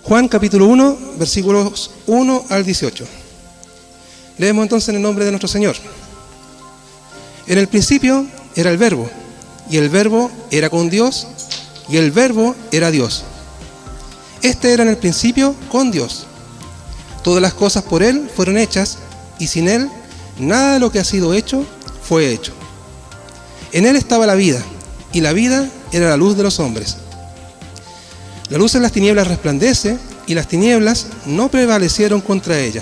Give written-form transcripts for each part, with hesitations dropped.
Juan capítulo 1, versículos 1 al 18. Leemos entonces en el nombre de nuestro Señor. En el principio era el Verbo, y el Verbo era con Dios, y el Verbo era Dios. Este era en el principio con Dios. Todas las cosas por Él fueron hechas, y sin Él nada de lo que ha sido hecho fue hecho. En Él estaba la vida, y la vida era la luz de los hombres. La luz en las tinieblas resplandece, y las tinieblas no prevalecieron contra ella.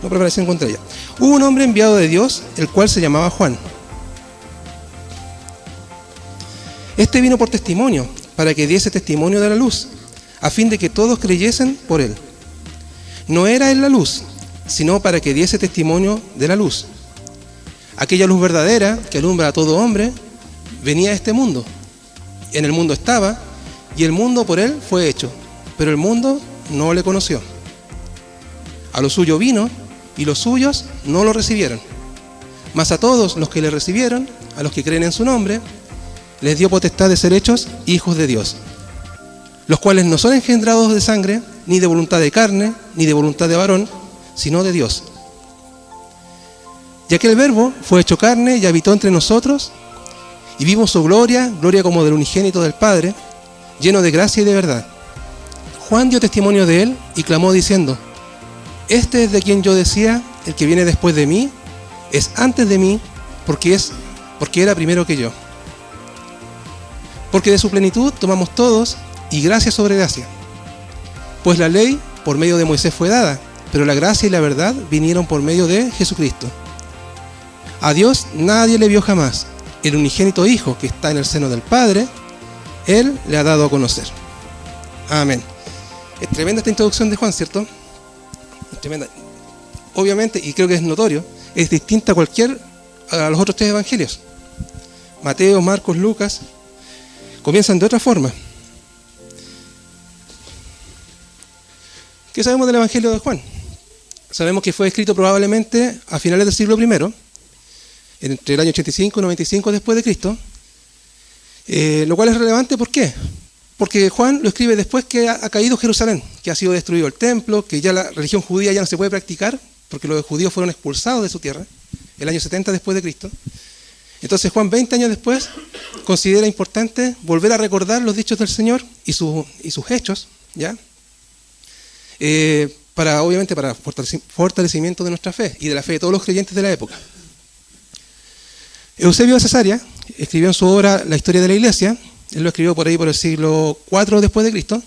No prevalecieron contra ella. Hubo un hombre enviado de Dios, el cual se llamaba Juan. Este vino por testimonio, para que diese testimonio de la luz, a fin de que todos creyesen por él. No era él la luz, sino para que diese testimonio de la luz. Aquella luz verdadera, que alumbra a todo hombre, venía a este mundo. En el mundo estaba, y el mundo por él fue hecho, pero el mundo no le conoció. A lo suyo vino, y los suyos no lo recibieron. Mas a todos los que le recibieron, a los que creen en su nombre, les dio potestad de ser hechos hijos de Dios, los cuales no son engendrados de sangre, ni de voluntad de carne, ni de voluntad de varón, sino de Dios. Ya que el Verbo fue hecho carne y habitó entre nosotros, y vimos su gloria, gloria como del unigénito del Padre, lleno de gracia y de verdad. Juan dio testimonio de él y clamó diciendo: Este es de quien yo decía, el que viene después de mí, es antes de mí, porque era primero que yo. Porque de su plenitud tomamos todos, y gracia sobre gracia. Pues la ley por medio de Moisés fue dada, pero la gracia y la verdad vinieron por medio de Jesucristo. A Dios nadie le vio jamás. El unigénito Hijo que está en el seno del Padre, Él le ha dado a conocer. Amén. Es tremenda esta introducción de Juan, ¿cierto? Es tremenda. Obviamente, y creo que es notorio, es distinta a los otros tres evangelios. Mateo, Marcos, Lucas, comienzan de otra forma. ¿Qué sabemos del evangelio de Juan? Sabemos que fue escrito probablemente a finales del siglo I, entre el año 85 y 95 después de Cristo, lo cual es relevante. ¿Por qué? Porque Juan lo escribe después que ha caído Jerusalén, que ha sido destruido el templo, que ya la religión judía ya no se puede practicar, porque los judíos fueron expulsados de su tierra, el año 70 después de Cristo. Entonces Juan, 20 años después, considera importante volver a recordar los dichos del Señor y sus hechos, ¿ya? Obviamente para fortalecimiento de nuestra fe y de la fe de todos los creyentes de la época. Eusebio de Cesarea escribió en su obra La historia de la iglesia, él lo escribió por ahí por el siglo IV después de Cristo,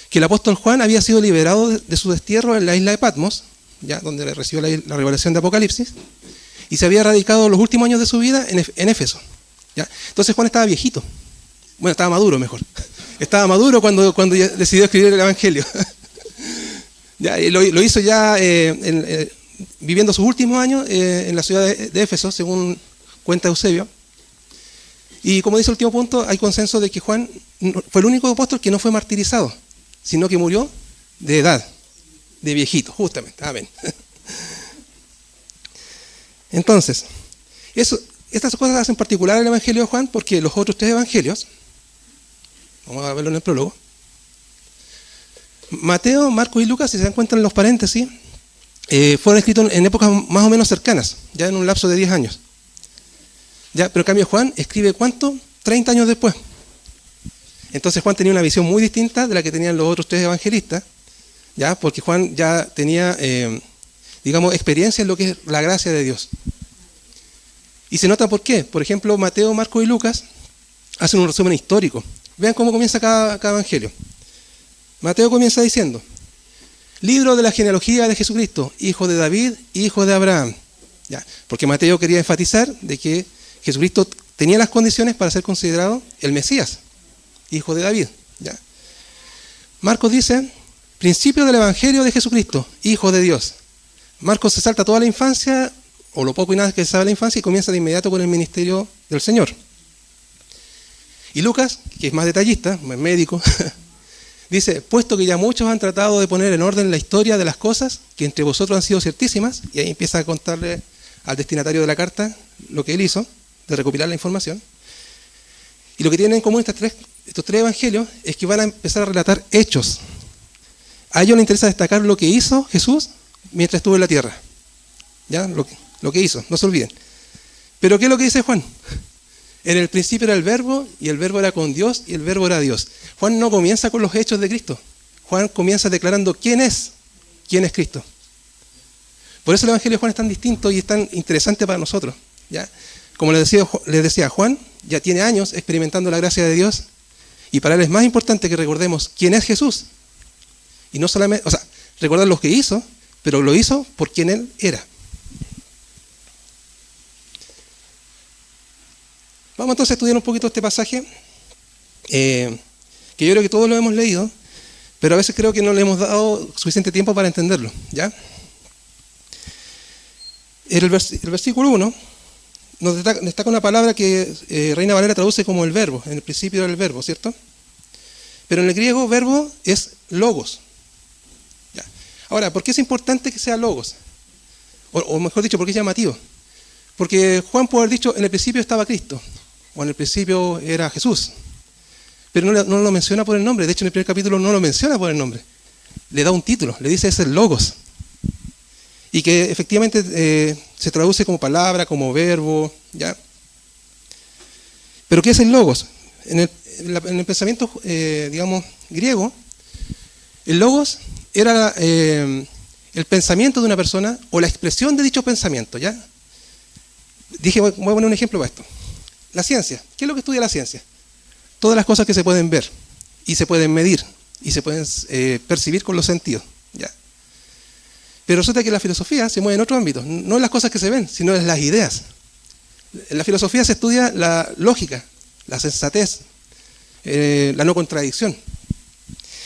que el apóstol Juan había sido liberado de su destierro en la isla de Patmos, ya donde recibió la revelación de Apocalipsis, y se había radicado los últimos años de su vida en Éfeso, ¿ya? Entonces Juan estaba viejito, bueno, estaba maduro mejor, estaba maduro cuando ya decidió escribir el evangelio. Ya, y lo hizo ya viviendo sus últimos años en la ciudad de Éfeso, según cuenta Eusebio. Y como dice el último punto, hay consenso de que Juan fue el único apóstol que no fue martirizado, sino que murió de edad, de viejito, justamente. Amén. Entonces, estas cosas hacen particular el evangelio de Juan, porque los otros tres evangelios, vamos a verlo en el prólogo, Mateo, Marcos y Lucas, si se dan cuenta en los paréntesis, fueron escritos en épocas más o menos cercanas, ya en un lapso de 10 años. ¿Ya? Pero en cambio Juan escribe ¿cuánto? 30 años después. Entonces Juan tenía una visión muy distinta de la que tenían los otros tres evangelistas, ¿ya? Porque Juan ya tenía, experiencia en lo que es la gracia de Dios. Y se nota por qué. Por ejemplo, Mateo, Marcos y Lucas hacen un resumen histórico. Vean cómo comienza cada evangelio. Mateo comienza diciendo: libro de la genealogía de Jesucristo, hijo de David, hijo de Abraham. ¿Ya? Porque Mateo quería enfatizar de que Jesucristo tenía las condiciones para ser considerado el Mesías, hijo de David. ¿Ya? Marcos dice: principio del evangelio de Jesucristo, hijo de Dios. Marcos se salta toda la infancia, o lo poco y nada que se sabe de la infancia, y comienza de inmediato con el ministerio del Señor. Y Lucas, que es más detallista, más médico, dice: puesto que ya muchos han tratado de poner en orden la historia de las cosas que entre vosotros han sido ciertísimas, y ahí empieza a contarle al destinatario de la carta lo que él hizo, de recopilar la información. Y lo que tienen en común estos tres evangelios es que van a empezar a relatar hechos. A ellos les interesa destacar lo que hizo Jesús mientras estuvo en la tierra. ¿Ya? Lo que hizo, no se olviden. Pero ¿qué es lo que dice Juan? En el principio era el verbo, y el verbo era con Dios, y el verbo era Dios. Juan no comienza con los hechos de Cristo. Juan comienza declarando quién es Cristo. Por eso el evangelio de Juan es tan distinto y es tan interesante para nosotros. ¿Ya? Como les decía, Juan ya tiene años experimentando la gracia de Dios, y para él es más importante que recordemos quién es Jesús. Y no solamente, recordar lo que hizo, pero lo hizo por quien él era. Vamos entonces a estudiar un poquito este pasaje, que yo creo que todos lo hemos leído, pero a veces creo que no le hemos dado suficiente tiempo para entenderlo. ¿Ya? El versículo 1 nos destaca una palabra que Reina Valera traduce como el verbo. En el principio era el verbo, ¿cierto? Pero en el griego verbo es logos. ¿Ya? Ahora, ¿por qué es importante que sea logos? O mejor dicho, ¿por qué es llamativo? Porque Juan puede haber dicho, en el principio estaba Cristo, o en el principio era Jesús, pero no lo menciona por el nombre. De hecho, en el primer capítulo no lo menciona por el nombre. Le da un título, le dice es el logos. Y que efectivamente se traduce como palabra, como verbo, ¿ya? Pero ¿qué es el logos? En el pensamiento, griego, el logos era el pensamiento de una persona o la expresión de dicho pensamiento, ¿ya? Voy a poner un ejemplo para esto. La ciencia. ¿Qué es lo que estudia la ciencia? Todas las cosas que se pueden ver y se pueden medir y se pueden percibir con los sentidos, ¿ya? Pero resulta que la filosofía se mueve en otro ámbito, no en las cosas que se ven, sino en las ideas. En la filosofía se estudia la lógica, la sensatez, la no contradicción.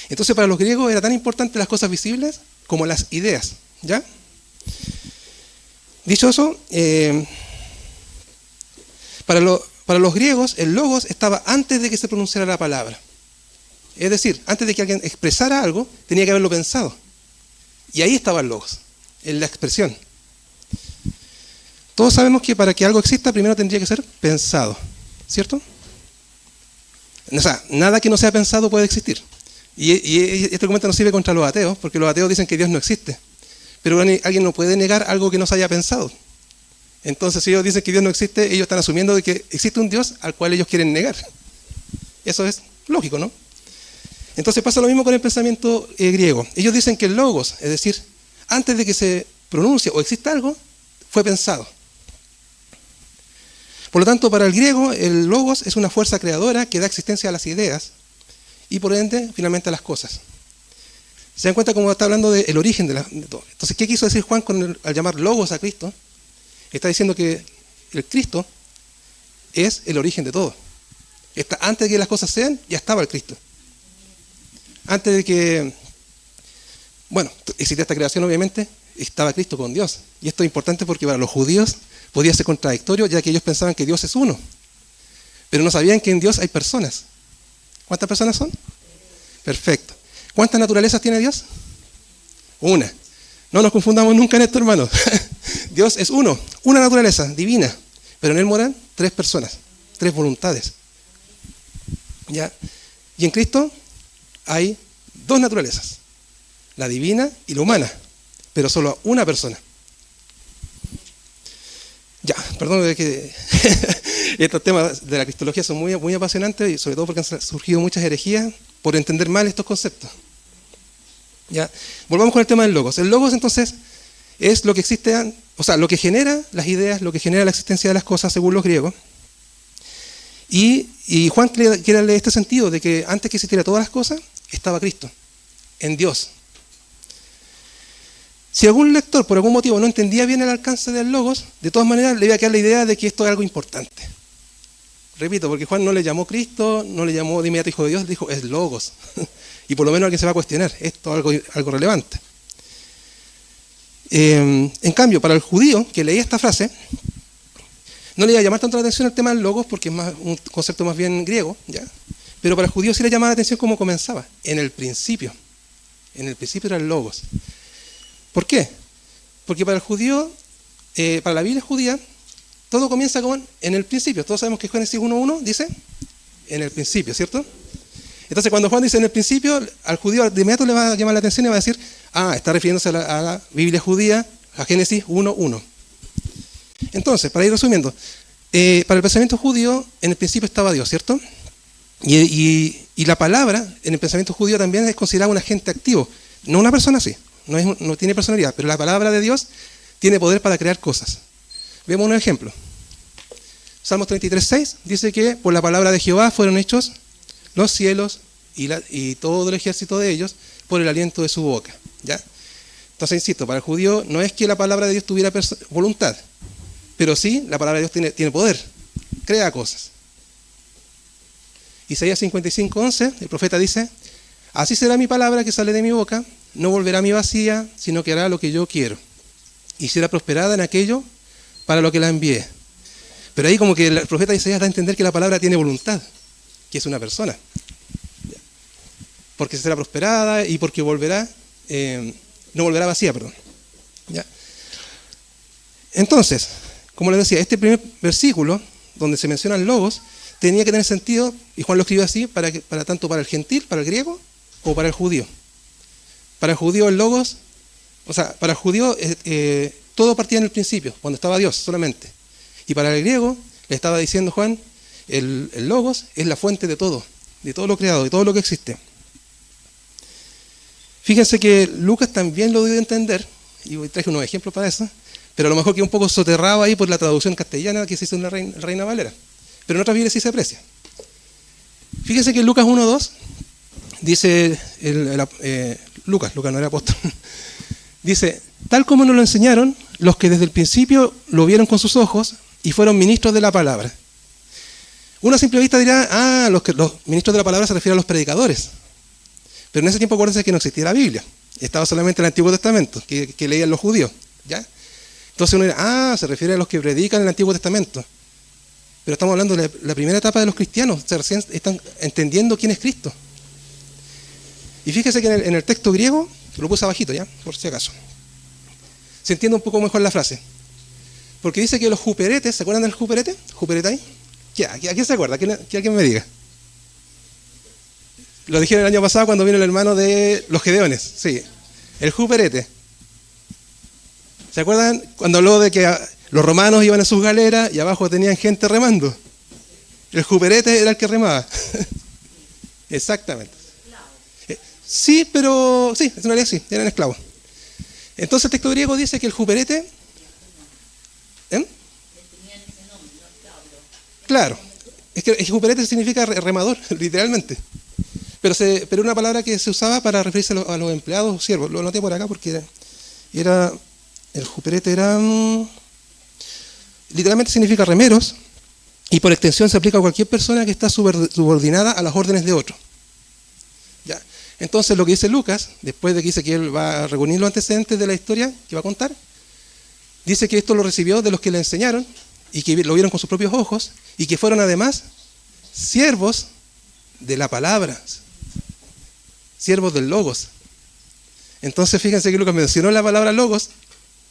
Entonces para los griegos era tan importante las cosas visibles como las ideas, ¿ya? Dicho eso, para los griegos el logos estaba antes de que se pronunciara la palabra. Es decir, antes de que alguien expresara algo, tenía que haberlo pensado. Y ahí estaba el logos, en la expresión. Todos sabemos que para que algo exista, primero tendría que ser pensado, ¿cierto? O sea, nada que no sea pensado puede existir. Y este argumento no sirve contra los ateos, porque los ateos dicen que Dios no existe. Pero alguien no puede negar algo que no se haya pensado. Entonces, si ellos dicen que Dios no existe, ellos están asumiendo de que existe un Dios al cual ellos quieren negar. Eso es lógico, ¿no? Entonces pasa lo mismo con el pensamiento griego. Ellos dicen que el logos, es decir, antes de que se pronuncie o exista algo, fue pensado. Por lo tanto, para el griego, el logos es una fuerza creadora que da existencia a las ideas y por ende, finalmente, a las cosas. ¿Se dan cuenta cómo está hablando del origen de todo? Entonces, ¿qué quiso decir Juan al llamar logos a Cristo? Está diciendo que el Cristo es el origen de todo. Antes de que las cosas sean, ya estaba el Cristo. Antes de que, existiera esta creación, obviamente, estaba Cristo con Dios. Y esto es importante porque para los judíos podía ser contradictorio, ya que ellos pensaban que Dios es uno. Pero no sabían que en Dios hay personas. ¿Cuántas personas son? Perfecto. ¿Cuántas naturalezas tiene Dios? Una. No nos confundamos nunca en esto, hermanos. Dios es uno, una naturaleza divina. Pero en Él moran 3 personas, 3 voluntades. ¿Ya? Y en Cristo hay 2 naturalezas, la divina y la humana, pero solo una persona. Ya, perdón de que estos temas de la cristología son muy, muy apasionantes y sobre todo porque han surgido muchas herejías por entender mal estos conceptos. Ya, volvamos con el tema del logos. El logos entonces es lo que existe, lo que genera las ideas, lo que genera la existencia de las cosas según los griegos. Y Juan quiere darle este sentido de que antes que existiera todas las cosas, estaba Cristo, en Dios. Si algún lector por algún motivo no entendía bien el alcance del logos, de todas maneras le iba a quedar la idea de que esto es algo importante. Repito, porque Juan no le llamó Cristo, no le llamó de inmediato Hijo de Dios, dijo es logos. Y por lo menos alguien se va a cuestionar, esto es algo relevante. En cambio, para el judío que leía esta frase, no le iba a llamar tanto la atención el tema del logos porque es un concepto más bien griego, ¿ya? Pero para el judío sí le llamaba la atención cómo comenzaba, en el principio. En el principio era el logos. ¿Por qué? Porque para el judío, para la Biblia judía, todo comienza con en el principio. Todos sabemos que Génesis 1.1 dice, en el principio, ¿cierto? Entonces cuando Juan dice en el principio, al judío de inmediato le va a llamar la atención y va a decir, está refiriéndose a la Biblia judía, a Génesis 1:1. Entonces, para ir resumiendo, para el pensamiento judío, en el principio estaba Dios, ¿cierto? Y la palabra, en el pensamiento judío también es considerada un agente activo. No una persona así, no tiene personalidad, pero la palabra de Dios tiene poder para crear cosas. Vemos un ejemplo. Salmos 33:6 dice que por la palabra de Jehová fueron hechos los cielos y todo el ejército de ellos por el aliento de su boca. ¿Ya? Entonces, insisto, para el judío no es que la palabra de Dios tuviera voluntad, pero sí, la palabra de Dios tiene poder, crea cosas. Isaías 55:11, el profeta dice, así será mi palabra que sale de mi boca, no volverá a mí vacía, sino que hará lo que yo quiero, y será prosperada en aquello para lo que la envié. Pero ahí como que el profeta Isaías da a entender que la palabra tiene voluntad, que es una persona. Porque será prosperada y porque volverá, no volverá vacía, perdón. ¿Ya? Entonces, como les decía, este primer versículo, donde se mencionan logos, tenía que tener sentido, y Juan lo escribió así, para tanto para el gentil, para el griego, o para el judío. Para el judío el logos, para el judío todo partía en el principio, cuando estaba Dios solamente. Y para el griego, le estaba diciendo Juan, el logos es la fuente de todo lo creado, de todo lo que existe. Fíjense que Lucas también lo dio a entender, y traje unos ejemplos para eso, pero a lo mejor quedó un poco soterrado ahí por la traducción castellana que se hizo en la Reina Valera. Pero en otras Biblias sí se aprecia. Fíjense que en Lucas 1:2 dice, Lucas no era apóstol, dice, tal como nos lo enseñaron los que desde el principio lo vieron con sus ojos y fueron ministros de la palabra. Uno a simple vista dirá, los ministros de la palabra se refieren a los predicadores. Pero en ese tiempo acuérdense que no existía la Biblia. Estaba solamente el Antiguo Testamento, que leían los judíos. ¿Ya? Entonces uno dirá, se refiere a los que predican el Antiguo Testamento. Pero estamos hablando de la primera etapa de los cristianos. Recién están entendiendo quién es Cristo. Y fíjese que en el texto griego, lo puse abajito ya, por si acaso, se entiende un poco mejor la frase. Porque dice que los juperetes, ¿se acuerdan del juperete? ¿Juperetai? ¿A quién se acuerda? Que alguien me diga. Lo dijeron el año pasado cuando vino el hermano de los Gedeones. Sí, el juperete. ¿Se acuerdan cuando habló de que los romanos iban en sus galeras y abajo tenían gente remando? El juperete era el que remaba. Exactamente. Sí, pero sí, en realidad sí, eran esclavos. Entonces el texto griego dice que el juperete... Claro, es que el juperete significa remador, literalmente. Pero una palabra que se usaba para referirse a los empleados o siervos. Lo anoté por acá porque el juperete era... literalmente significa remeros y por extensión se aplica a cualquier persona que está subordinada a las órdenes de otro. ¿Ya? Entonces lo que dice Lucas, después de que dice que él va a reunir los antecedentes de la historia que va a contar, dice que esto lo recibió de los que le enseñaron y que lo vieron con sus propios ojos y que fueron además siervos de la palabra, siervos del logos. Entonces fíjense que Lucas mencionó la palabra logos,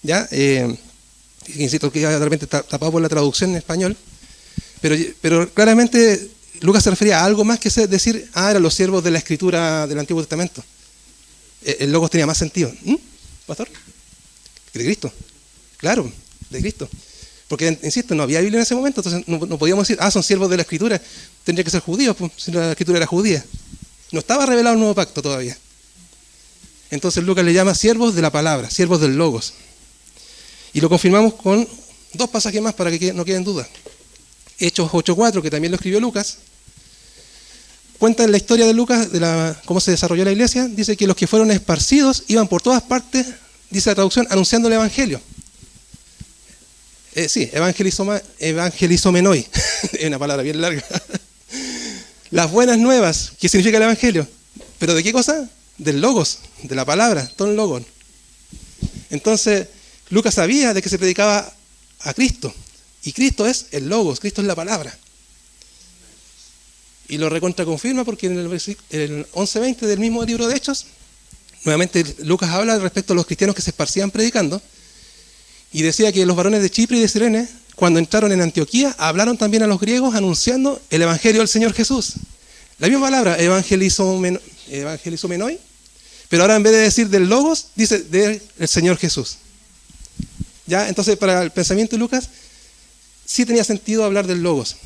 ¿ya? Insisto que de repente está tapado por la traducción en español, pero claramente Lucas se refería a algo más que decir, eran los siervos de la escritura del Antiguo Testamento. El logos tenía más sentido. ¿Pastor? De Cristo. Claro, de Cristo. Porque, insisto, no había Biblia en ese momento, entonces no podíamos decir, son siervos de la escritura, tendría que ser judíos, pues, si la escritura era judía. No estaba revelado el nuevo pacto todavía. Entonces Lucas le llama siervos de la palabra, siervos del logos. Y lo confirmamos con dos pasajes más para que no queden dudas. Hechos 8:4, que también lo escribió Lucas, cuenta la historia de Lucas, de cómo se desarrolló la iglesia. Dice que los que fueron esparcidos iban por todas partes, dice la traducción, anunciando el evangelio. Sí, evangelizomenoi, es una palabra bien larga. Las buenas nuevas, ¿qué significa el evangelio? ¿Pero de qué cosa? Del logos, de la palabra, ton logon. Entonces, Lucas sabía de que se predicaba a Cristo, y Cristo es el logos, Cristo es la palabra. Y lo recontraconfirma porque en el 11:20 del mismo libro de Hechos, nuevamente Lucas habla respecto a los cristianos que se esparcían predicando, y decía que los varones de Chipre y de Cirene cuando entraron en Antioquía, hablaron también a los griegos anunciando el evangelio del Señor Jesús. La misma palabra, evangelizomenoi, pero ahora en vez de decir del Logos, dice del Señor Jesús. ¿Ya? Entonces, para el pensamiento de Lucas, sí tenía sentido hablar del Logos.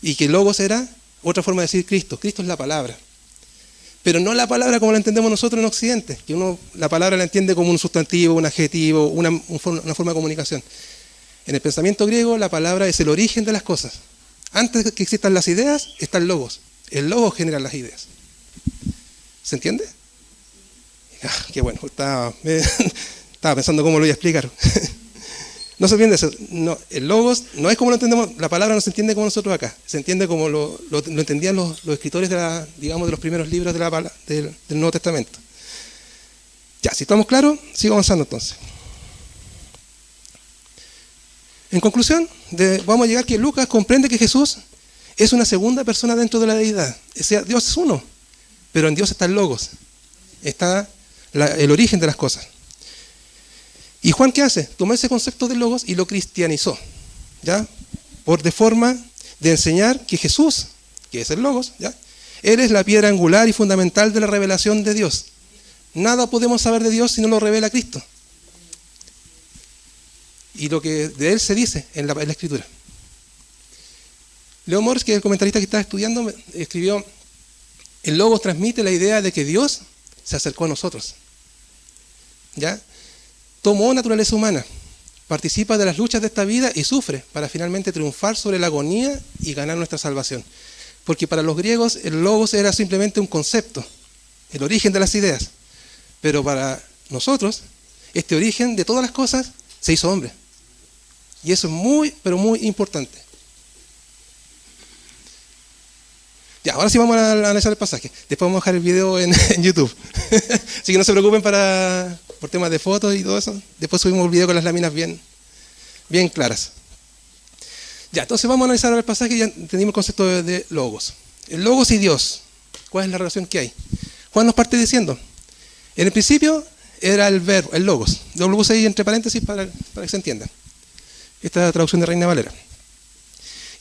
Y que Logos era otra forma de decir Cristo. Cristo es la palabra. Pero no la palabra como la entendemos nosotros en Occidente, que uno la palabra la entiende como un sustantivo, un adjetivo, una forma de comunicación. En el pensamiento griego, la palabra es el origen de las cosas. Antes de que existan las ideas, está el Logos. El Logos genera las ideas. ¿Se entiende? Qué bueno, estaba pensando cómo lo voy a explicar. No se olviden de eso. No, el Logos no es como lo entendemos, la palabra no se entiende como nosotros acá. Se entiende como lo entendían los escritores de los primeros libros del Nuevo Testamento. Ya, si estamos claros, sigo avanzando entonces. En conclusión, vamos a llegar que Lucas comprende que Jesús es una segunda persona dentro de la deidad. O sea, Dios es uno, pero en Dios está el Logos. Está el origen de las cosas. ¿Y Juan qué hace? Tomó ese concepto de Logos y lo cristianizó, ¿ya? De forma de enseñar que Jesús, que es el Logos, ¿ya? Él es la piedra angular y fundamental de la revelación de Dios. Nada podemos saber de Dios si no lo revela Cristo. Y lo que de Él se dice en la Escritura. Leo Morris, que es el comentarista que estaba estudiando, escribió: el Logos transmite la idea de que Dios se acercó a nosotros, ¿ya? Tomó naturaleza humana, participa de las luchas de esta vida y sufre para finalmente triunfar sobre la agonía y ganar nuestra salvación. Porque para los griegos el Logos era simplemente un concepto, el origen de las ideas. Pero para nosotros, este origen de todas las cosas se hizo hombre. Y eso es muy, pero muy importante. Ya, ahora sí vamos a analizar el pasaje. Después vamos a dejar el video en YouTube. Así que no se preocupen por temas de fotos y todo eso. Después subimos el video con las láminas bien claras. Ya, entonces vamos a analizar el pasaje y ya entendimos el concepto de Logos. El Logos y Dios. ¿Cuál es la relación que hay? Juan nos parte diciendo: en el principio era el verbo, el Logos. Yo lo puse ahí entre paréntesis para que se entienda. Esta es la traducción de Reina Valera.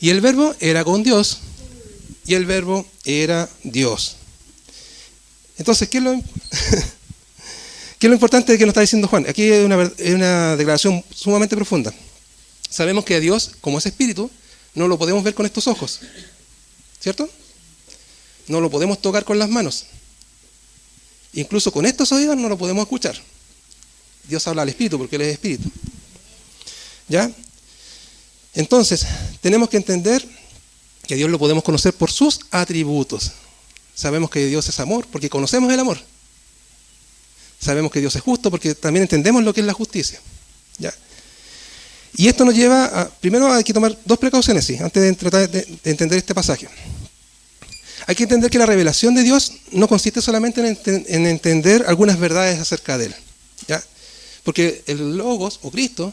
Y el verbo era con Dios, y el verbo era Dios. Entonces, ¿qué es lo importante de que nos está diciendo Juan? Aquí es una declaración sumamente profunda. Sabemos que a Dios, como es espíritu, no lo podemos ver con estos ojos, ¿cierto? No lo podemos tocar con las manos. Incluso con estos oídos no lo podemos escuchar. Dios habla al espíritu porque Él es espíritu. ¿Ya? Entonces, tenemos que entender que Dios lo podemos conocer por sus atributos. Sabemos que Dios es amor porque conocemos el amor. Sabemos que Dios es justo porque también entendemos lo que es la justicia. ¿Ya? Y esto nos lleva a, primero hay que tomar dos precauciones, sí, antes de tratar de entender este pasaje. Hay que entender que la revelación de Dios no consiste solamente en entender algunas verdades acerca de Él, ¿ya? Porque el Logos, o Cristo,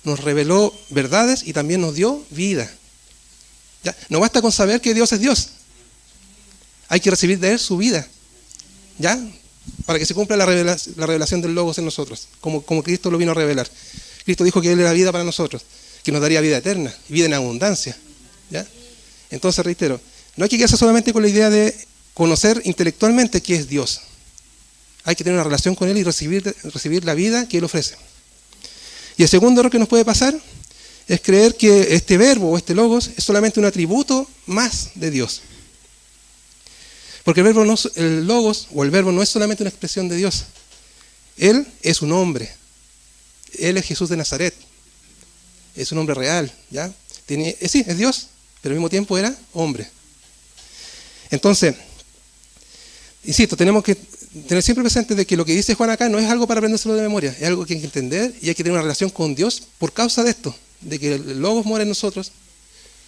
nos reveló verdades y también nos dio vida, ¿ya? No basta con saber que Dios es Dios. Hay que recibir de Él su vida, ¿ya? Para que se cumpla la revelación del Logos en nosotros, como Cristo lo vino a revelar. Cristo dijo que Él era vida para nosotros, que nos daría vida eterna, vida en abundancia, ¿ya? Entonces, reitero, no hay que quedarse solamente con la idea de conocer intelectualmente qué es Dios. Hay que tener una relación con Él y recibir la vida que Él ofrece. Y el segundo error que nos puede pasar es creer que este verbo o este Logos es solamente un atributo más de Dios. Porque el Logos o el verbo no es solamente una expresión de Dios. Él es un hombre. Él es Jesús de Nazaret. Es un hombre real, ¿ya? Sí, es Dios, pero al mismo tiempo era hombre. Entonces, insisto, tenemos que tener siempre presente de que lo que dice Juan acá no es algo para aprendérselo de memoria, es algo que hay que entender y hay que tener una relación con Dios por causa de esto, de que el Logos mora en nosotros,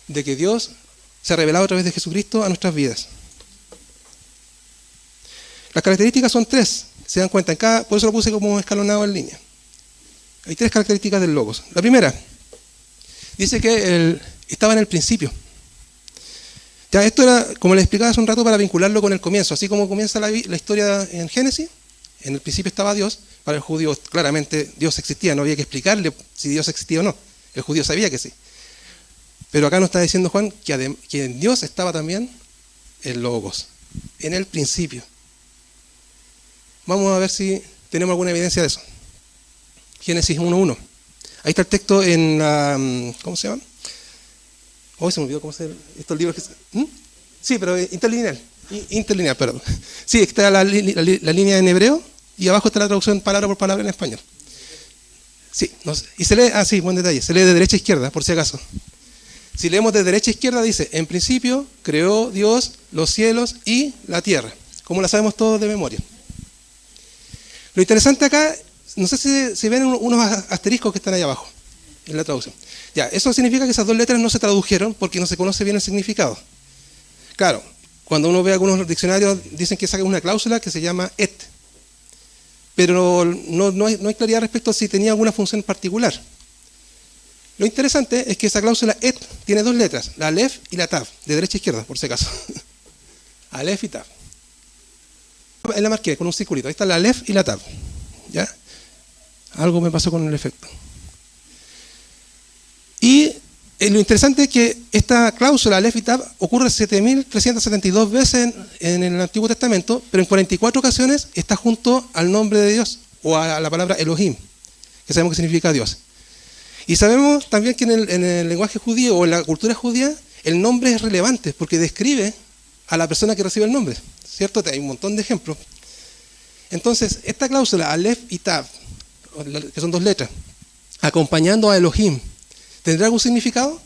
de que Dios se ha revelado a través de Jesucristo a nuestras vidas. Las características son tres, se dan cuenta, por eso lo puse como escalonado en línea. Hay tres características del Logos. La primera, dice que estaba en el principio. Ya, esto era, como les explicaba hace un rato, para vincularlo con el comienzo. Así como comienza la historia en Génesis, en el principio estaba Dios. Para el judío, claramente, Dios existía. No había que explicarle si Dios existía o no. El judío sabía que sí. Pero acá nos está diciendo Juan que en Dios estaba también el Logos, en el principio. Vamos a ver si tenemos alguna evidencia de eso. Génesis 1:1. Ahí está el texto en la... ¿Cómo se llama? Hoy se me olvidó cómo se llama estos libros. Sí, pero interlineal. Interlineal, perdón. Sí, está la línea en hebreo y abajo está la traducción palabra por palabra en español. Sí, no sé. Y se lee, sí, buen detalle, se lee de derecha a izquierda, por si acaso. Si leemos de derecha a izquierda, dice, en principio creó Dios los cielos y la tierra, como la sabemos todos de memoria. Lo interesante acá, no sé si ven unos asteriscos que están ahí abajo, en la traducción. Ya, eso significa que esas dos letras no se tradujeron porque no se conoce bien el significado. Claro, cuando uno ve algunos diccionarios, dicen que sacan una cláusula que se llama et. Pero no hay claridad respecto a si tenía alguna función particular. Lo interesante es que esa cláusula et tiene dos letras, la alef y la tav, de derecha a izquierda, por si acaso. Alef y tav. Ahí la marqué con un circulito. Ahí está la alef y la tav. ¿Ya? Algo me pasó con el efecto. Y lo interesante es que esta cláusula alef y tav ocurre 7.372 veces en el Antiguo Testamento, pero en 44 ocasiones está junto al nombre de Dios, o a la palabra Elohim, que sabemos que significa Dios. Y sabemos también que en el lenguaje judío o en la cultura judía, el nombre es relevante porque describe a la persona que recibe el nombre, ¿cierto? Hay un montón de ejemplos. Entonces, esta cláusula, Aleph y Tav, que son dos letras, acompañando a Elohim, ¿tendrá algún significado?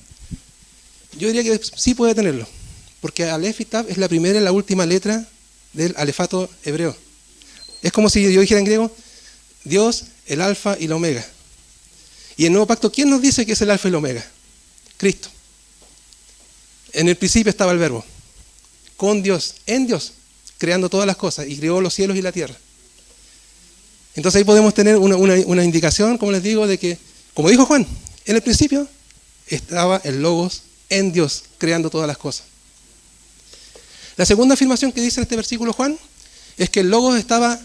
Yo diría que sí puede tenerlo, porque Aleph y Tav es la primera y la última letra del alefato hebreo. Es como si yo dijera en griego, Dios, el alfa y la omega. Y en el Nuevo Pacto, ¿quién nos dice que es el alfa y el omega? Cristo. En el principio estaba el verbo, con Dios, en Dios, creando todas las cosas, y creó los cielos y la tierra. Entonces ahí podemos tener una indicación, como les digo, de que, como dijo Juan, en el principio estaba el Logos en Dios, creando todas las cosas. La segunda afirmación que dice en este versículo Juan, es que el Logos estaba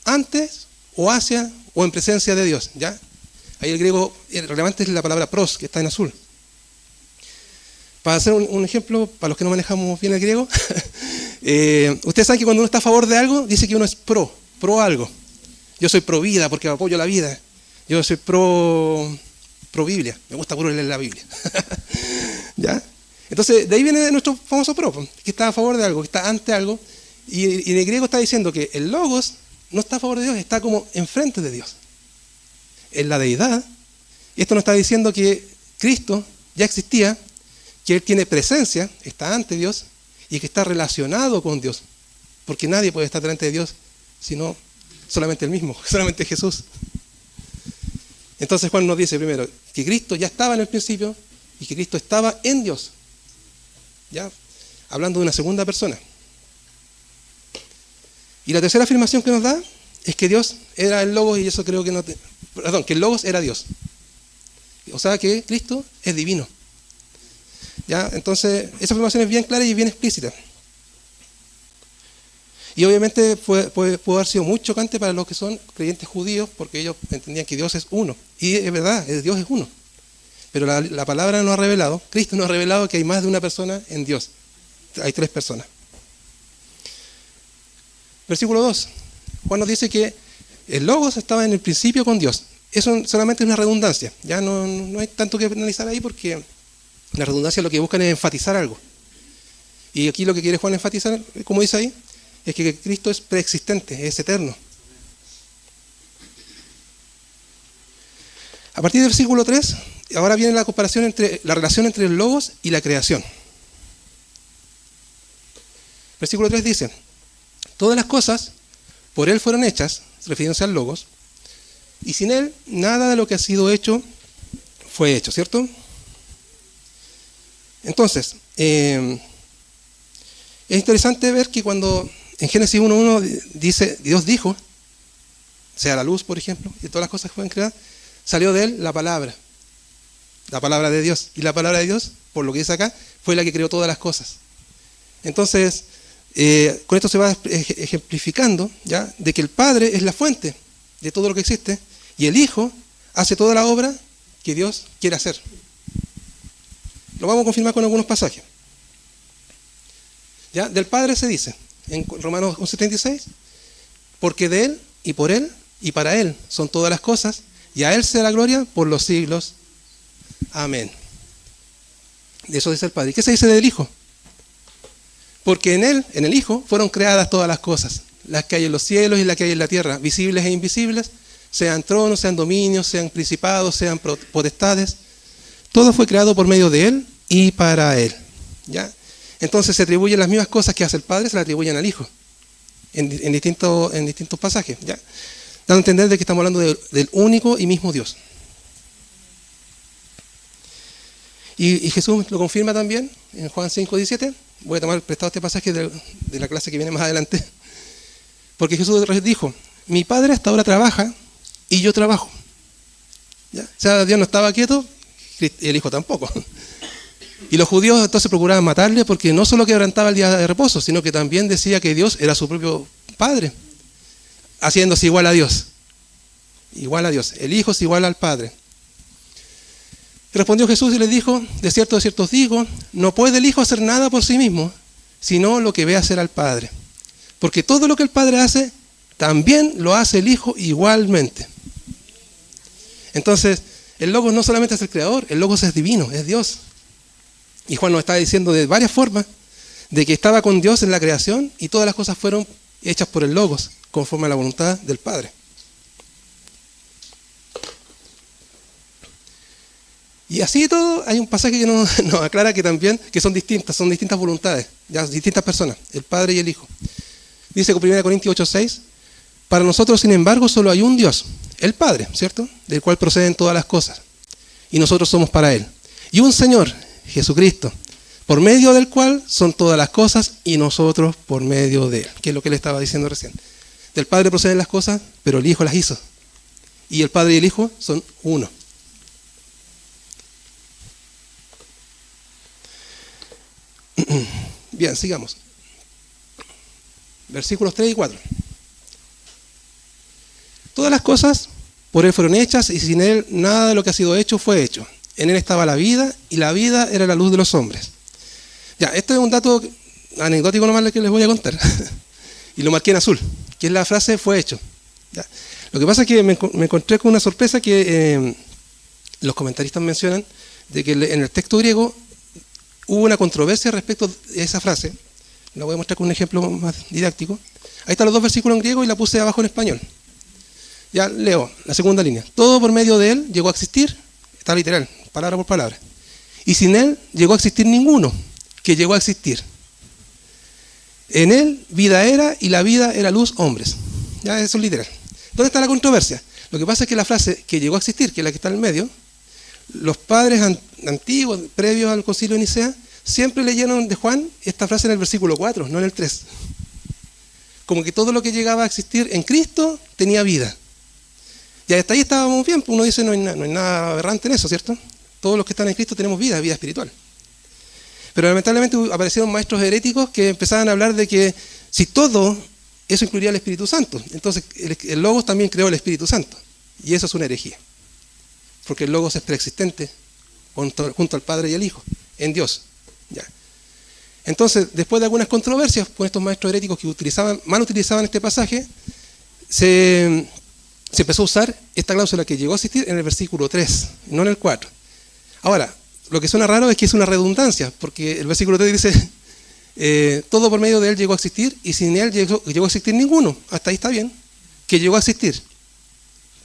antes, o hacia, o en presencia de Dios, ¿ya? Ahí el griego relevante es la palabra pros, que está en azul. Para hacer un ejemplo, para los que no manejamos bien el griego, ustedes saben que cuando uno está a favor de algo, dice que uno es pro algo. Yo soy pro vida porque apoyo la vida. Yo soy pro Biblia, me gusta puro leer la Biblia. ¿Ya? Entonces, de ahí viene nuestro famoso pro, que está a favor de algo, que está ante algo. Y en el griego está diciendo que el Logos no está a favor de Dios, está como enfrente de Dios. En la deidad, esto nos está diciendo que Cristo ya existía, que Él tiene presencia, está ante Dios y que está relacionado con Dios, porque nadie puede estar delante de Dios sino solamente Él mismo, solamente Jesús. Entonces Juan nos dice primero que Cristo ya estaba en el principio y que Cristo estaba en Dios, ya hablando de una segunda persona. Y la tercera afirmación que nos da es que Dios era el Logos, y eso creo que que el Logos era Dios. O sea que Cristo es divino. ¿Ya? Entonces, esa afirmación es bien clara y bien explícita. Y obviamente pudo haber sido muy chocante para los que son creyentes judíos, porque ellos entendían que Dios es uno. Y es verdad, Dios es uno. Pero la palabra nos ha revelado, Cristo nos ha revelado que hay más de una persona en Dios. Hay tres personas. Versículo 2. Juan nos dice que el Logos estaba en el principio con Dios. Eso solamente es una redundancia. Ya no hay tanto que analizar ahí porque la redundancia lo que buscan es enfatizar algo. Y aquí lo que quiere Juan enfatizar, como dice ahí, es que Cristo es preexistente, es eterno. A partir del versículo 3, ahora viene la comparación la relación entre el Logos y la creación. Versículo 3 dice, todas las cosas por Él fueron hechas, refiriéndose al Logos, y sin Él nada de lo que ha sido hecho fue hecho, ¿cierto? Entonces, es interesante ver que cuando en Génesis 1:1 dice, Dios dijo, sea la luz, por ejemplo, y todas las cosas que fueron creadas, salió de Él la palabra de Dios. Y la palabra de Dios, por lo que dice acá, fue la que creó todas las cosas. Entonces, con esto se va ejemplificando, ¿ya?, de que el Padre es la fuente de todo lo que existe y el Hijo hace toda la obra que Dios quiere hacer. Lo vamos a confirmar con algunos pasajes. ¿Ya? Del Padre se dice, en Romanos 11:36, porque de Él, y por Él, y para Él son todas las cosas, y a Él sea la gloria por los siglos. Amén. De eso dice el Padre. ¿Y qué se dice del Hijo? Porque en Él, en el Hijo, fueron creadas todas las cosas, las que hay en los cielos y las que hay en la tierra, visibles e invisibles, sean tronos, sean dominios, sean principados, sean potestades. Todo fue creado por medio de Él y para Él. ¿Ya? Entonces se atribuyen las mismas cosas que hace el Padre, se las atribuyen al Hijo, en distintos pasajes, ¿ya? Dando a entender de que estamos hablando del único y mismo Dios. Y Jesús lo confirma también en Juan 5:17. Voy a tomar prestado este pasaje de la clase que viene más adelante. Porque Jesús dijo, mi Padre hasta ahora trabaja y yo trabajo. ¿Ya? O sea, Dios no estaba quieto y el Hijo tampoco. Y los judíos entonces procuraban matarle porque no solo quebrantaba el día de reposo, sino que también decía que Dios era su propio Padre, haciéndose igual a Dios. Igual a Dios. El Hijo es igual al Padre. Y respondió Jesús y les dijo, de cierto os digo, no puede el Hijo hacer nada por sí mismo, sino lo que ve hacer al Padre. Porque todo lo que el Padre hace, también lo hace el Hijo igualmente. Entonces, el Logos no solamente es el Creador, el Logos es divino, es Dios. Y Juan nos está diciendo de varias formas de que estaba con Dios en la creación y todas las cosas fueron hechas por el Logos, conforme a la voluntad del Padre. Y así todo, hay un pasaje que nos aclara que también que son distintas voluntades, ya distintas personas, el Padre y el Hijo. Dice con 1 Corintios 8:6, para nosotros, sin embargo, solo hay un Dios, el Padre, ¿cierto? Del cual proceden todas las cosas, y nosotros somos para Él. Y un Señor, Jesucristo, por medio del cual son todas las cosas y nosotros por medio de Él, que es lo que Él estaba diciendo recién. Del Padre proceden las cosas, pero el Hijo las hizo. Y el Padre y el Hijo son uno. Bien, sigamos. Versículos 3 y 4. Todas las cosas por Él fueron hechas y sin Él nada de lo que ha sido hecho fue hecho. En Él estaba la vida y la vida era la luz de los hombres. Ya, esto es un dato anecdótico nomás que les voy a contar. Y lo marqué en azul, que es la frase fue hecho. Ya. Lo que pasa es que me encontré con una sorpresa que los comentaristas mencionan de que en el texto griego hubo una controversia respecto a esa frase. La voy a mostrar con un ejemplo más didáctico. Ahí están los dos versículos en griego y la puse abajo en español. Ya leo la segunda línea. Todo por medio de Él llegó a existir, está literal, palabra por palabra. Y sin Él llegó a existir ninguno que llegó a existir. En Él vida era y la vida era luz hombres. Ya eso es literal. ¿Dónde está la controversia? Lo que pasa es que la frase que llegó a existir, que es la que está en el medio, los padres antiguos, previos al concilio de Nicea, siempre leyeron de Juan esta frase en el versículo 4, no en el 3. Como que todo lo que llegaba a existir en Cristo tenía vida. Y hasta ahí estábamos bien, uno dice no hay nada aberrante en eso, ¿cierto? Todos los que están en Cristo tenemos vida espiritual. Pero lamentablemente aparecieron maestros heréticos que empezaban a hablar de que si todo, eso incluiría el Espíritu Santo. Entonces el Logos también creó el Espíritu Santo. Y eso es una herejía. Porque el Logos es preexistente junto al Padre y el Hijo, en Dios. Ya. Entonces, después de algunas controversias con estos maestros heréticos que mal utilizaban este pasaje, se empezó a usar esta cláusula que llegó a existir en el versículo 3, no en el 4. Ahora, lo que suena raro es que es una redundancia, porque el versículo 3 dice, todo por medio de Él llegó a existir, y sin Él llegó a existir ninguno. Hasta ahí está bien, que llegó a existir.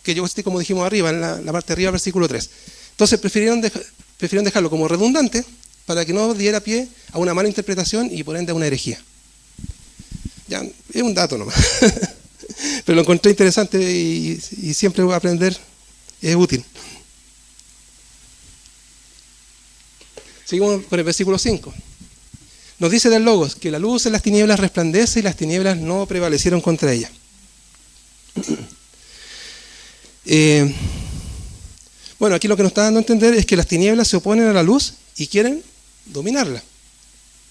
Que llegó a existir como dijimos arriba, en la parte de arriba del versículo 3. Entonces prefirieron dejarlo como redundante para que no diera pie a una mala interpretación y por ende a una herejía. Ya, es un dato nomás. Pero lo encontré interesante y siempre aprender es útil. Seguimos con el versículo 5. Nos dice del Logos que la luz en las tinieblas resplandece y las tinieblas no prevalecieron contra ella. Bueno, aquí lo que nos está dando a entender es que las tinieblas se oponen a la luz y quieren dominarla,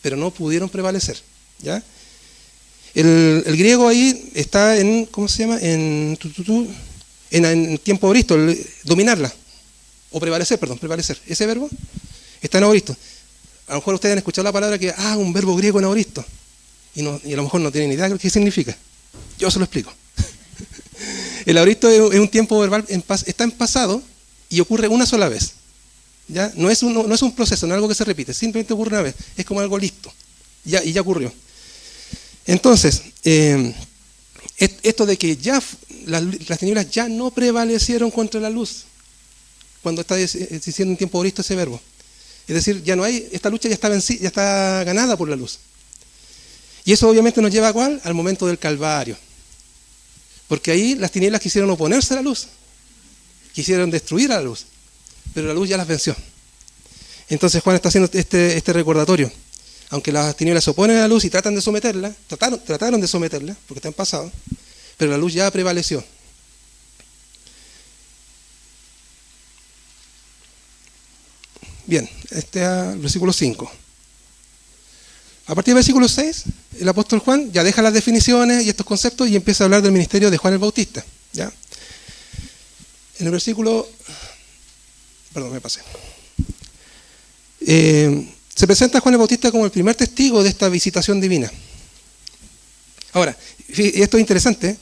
pero no pudieron prevalecer. ¿Ya? El griego ahí está en, ¿cómo se llama? En tiempo auristo, dominarla, o prevalecer, perdón, prevalecer. Ese verbo está en auristo. a lo mejor ustedes han escuchado la palabra que, un verbo griego en auristo, y a lo mejor no tienen ni idea de qué significa. Yo se lo explico. El auristo es un tiempo verbal, está en pasado y ocurre una sola vez. ¿Ya? No es un proceso, no es algo que se repite, simplemente ocurre una vez, es como algo listo, y ya ocurrió. Entonces, esto de que ya las tinieblas ya no prevalecieron contra la luz, cuando está diciendo en tiempo auristo ese verbo. Es decir, ya no hay, esta lucha ya está ganada por la luz. Y eso obviamente nos lleva ¿a cuál? Al momento del Calvario. Porque ahí las tinieblas quisieron oponerse a la luz, quisieron destruir a la luz, pero la luz ya las venció. Entonces Juan está haciendo este recordatorio. Aunque las tinieblas se oponen a la luz y tratan de someterla, trataron de someterla, porque está en pasado, pero la luz ya prevaleció. Bien, el versículo 5. A partir del versículo 6, el apóstol Juan ya deja las definiciones y estos conceptos y empieza a hablar del ministerio de Juan el Bautista. ¿Ya? En el versículo... Perdón, me pasé. Se presenta a Juan el Bautista como el primer testigo de esta visitación divina. Ahora, y esto es interesante, ¿eh?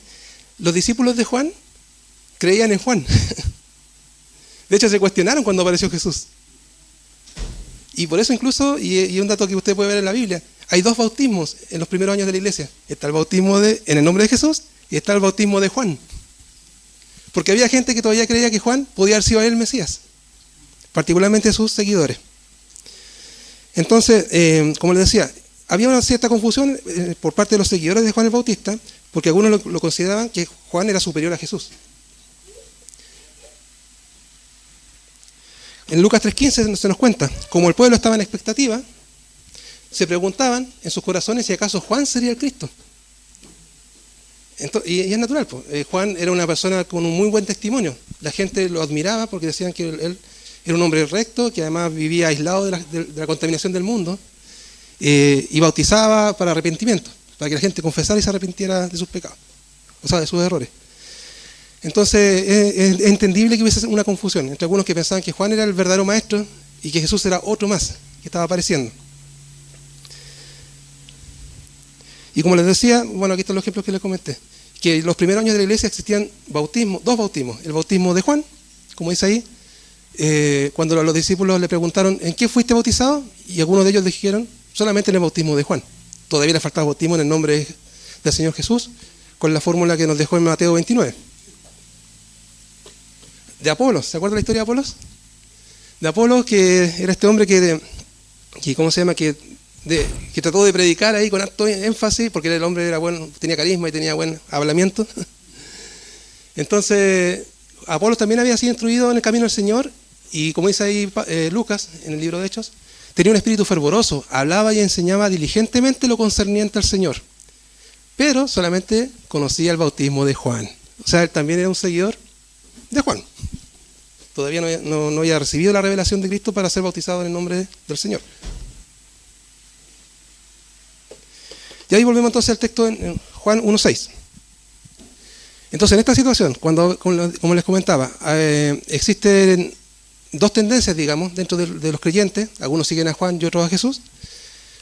Los discípulos de Juan creían en Juan. De hecho, se cuestionaron cuando apareció Jesús. Y por eso incluso, y un dato que usted puede ver en la Biblia, hay 2 bautismos en los primeros años de la iglesia. Está el bautismo en el nombre de Jesús y está el bautismo de Juan. Porque había gente que todavía creía que Juan podía haber sido el Mesías, particularmente sus seguidores. Entonces, como les decía, había una cierta confusión por parte de los seguidores de Juan el Bautista, porque algunos lo consideraban que Juan era superior a Jesús. En Lucas 3:15 se nos cuenta, como el pueblo estaba en expectativa, se preguntaban en sus corazones si acaso Juan sería el Cristo. Entonces, y es natural, pues. Juan era una persona con un muy buen testimonio. La gente lo admiraba porque decían que él era un hombre recto, que además vivía aislado de la contaminación del mundo, y bautizaba para arrepentimiento, para que la gente confesara y se arrepintiera de sus pecados, o sea, de sus errores. Entonces es entendible que hubiese una confusión entre algunos que pensaban que Juan era el verdadero maestro y que Jesús era otro más que estaba apareciendo. Y como les decía, bueno, aquí están los ejemplos que les comenté, que en los primeros años de la iglesia existían dos bautismos. El bautismo de Juan, como dice ahí, cuando los discípulos le preguntaron ¿en qué fuiste bautizado? Y algunos de ellos dijeron solamente en el bautismo de Juan. Todavía le faltaba bautismo en el nombre del Señor Jesús, con la fórmula que nos dejó en Mateo 29. De Apolos, ¿se acuerdan la historia de Apolos? De Apolos, que era este hombre que ¿cómo se llama? Que trató de predicar ahí con alto énfasis, porque el hombre era bueno, tenía carisma y tenía buen hablamiento. Entonces, Apolos también había sido instruido en el camino del Señor, y como dice ahí Lucas, en el libro de Hechos, tenía un espíritu fervoroso, hablaba y enseñaba diligentemente lo concerniente al Señor, pero solamente conocía el bautismo de Juan. O sea, él también era un seguidor de Juan. Todavía no había recibido la revelación de Cristo para ser bautizado en el nombre del Señor. Y ahí volvemos entonces al texto en Juan 1:6. Entonces, en esta situación, como les comentaba, existen 2 tendencias, digamos, dentro de los creyentes. Algunos siguen a Juan y otros a Jesús.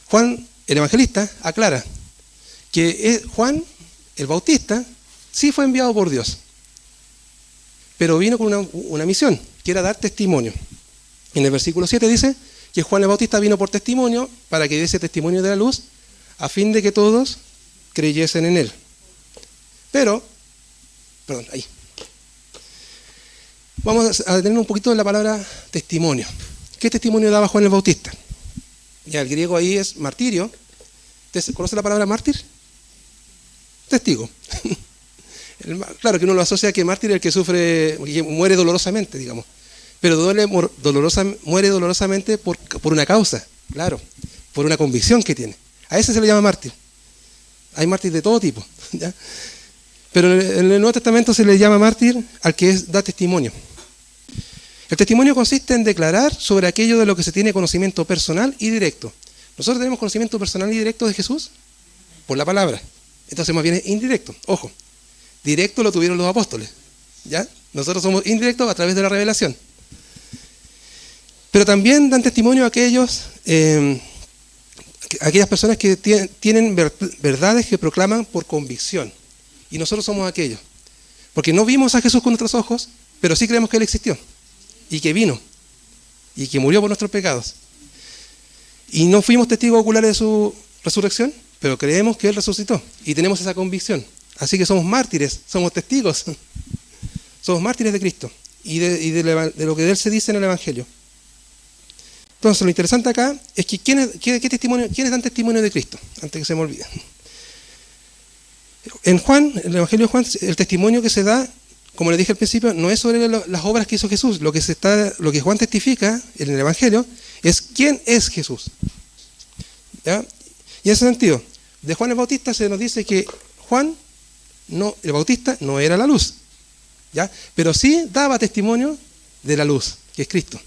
Juan, el evangelista, aclara que Juan, el bautista, sí fue enviado por Dios, pero vino con una misión, que era dar testimonio. En el versículo 7 dice que Juan el Bautista vino por testimonio, para que diese testimonio de la luz, a fin de que todos creyesen en él. Ahí. Vamos a detener un poquito en la palabra testimonio. ¿Qué testimonio daba Juan el Bautista? Ya, el griego ahí es martirio. ¿Usted conoce la palabra mártir? Testigo. Claro que uno lo asocia a que mártir es el que sufre, que muere dolorosamente, digamos. Pero muere dolorosamente por una causa, claro, por una convicción que tiene. A ese se le llama mártir. Hay mártires de todo tipo, ¿ya? Pero en el Nuevo Testamento se le llama mártir al que da testimonio. El testimonio consiste en declarar sobre aquello de lo que se tiene conocimiento personal y directo. Nosotros tenemos conocimiento personal y directo de Jesús por la palabra. Entonces más bien es indirecto. Ojo, directo lo tuvieron los apóstoles, ¿ya? Nosotros somos indirectos a través de la revelación. Pero también dan testimonio a aquellas personas que tienen verdades que proclaman por convicción. Y nosotros somos aquellos. Porque no vimos a Jesús con nuestros ojos, pero sí creemos que Él existió. Y que vino. Y que murió por nuestros pecados. Y no fuimos testigos oculares de su resurrección, pero creemos que Él resucitó. Y tenemos esa convicción. Así que somos mártires, somos testigos. Somos mártires de Cristo. Y de lo que de Él se dice en el Evangelio. Entonces, lo interesante acá es que ¿quiénes dan testimonio de Cristo? Antes que se me olvide. En Juan, en el Evangelio de Juan, el testimonio que se da, como les dije al principio, no es sobre las obras que hizo Jesús. Lo que Juan testifica en el Evangelio es quién es Jesús. ¿Ya? Y en ese sentido, de Juan el Bautista se nos dice que el Bautista no era la luz, ¿ya? Pero sí daba testimonio de la luz, que es Cristo.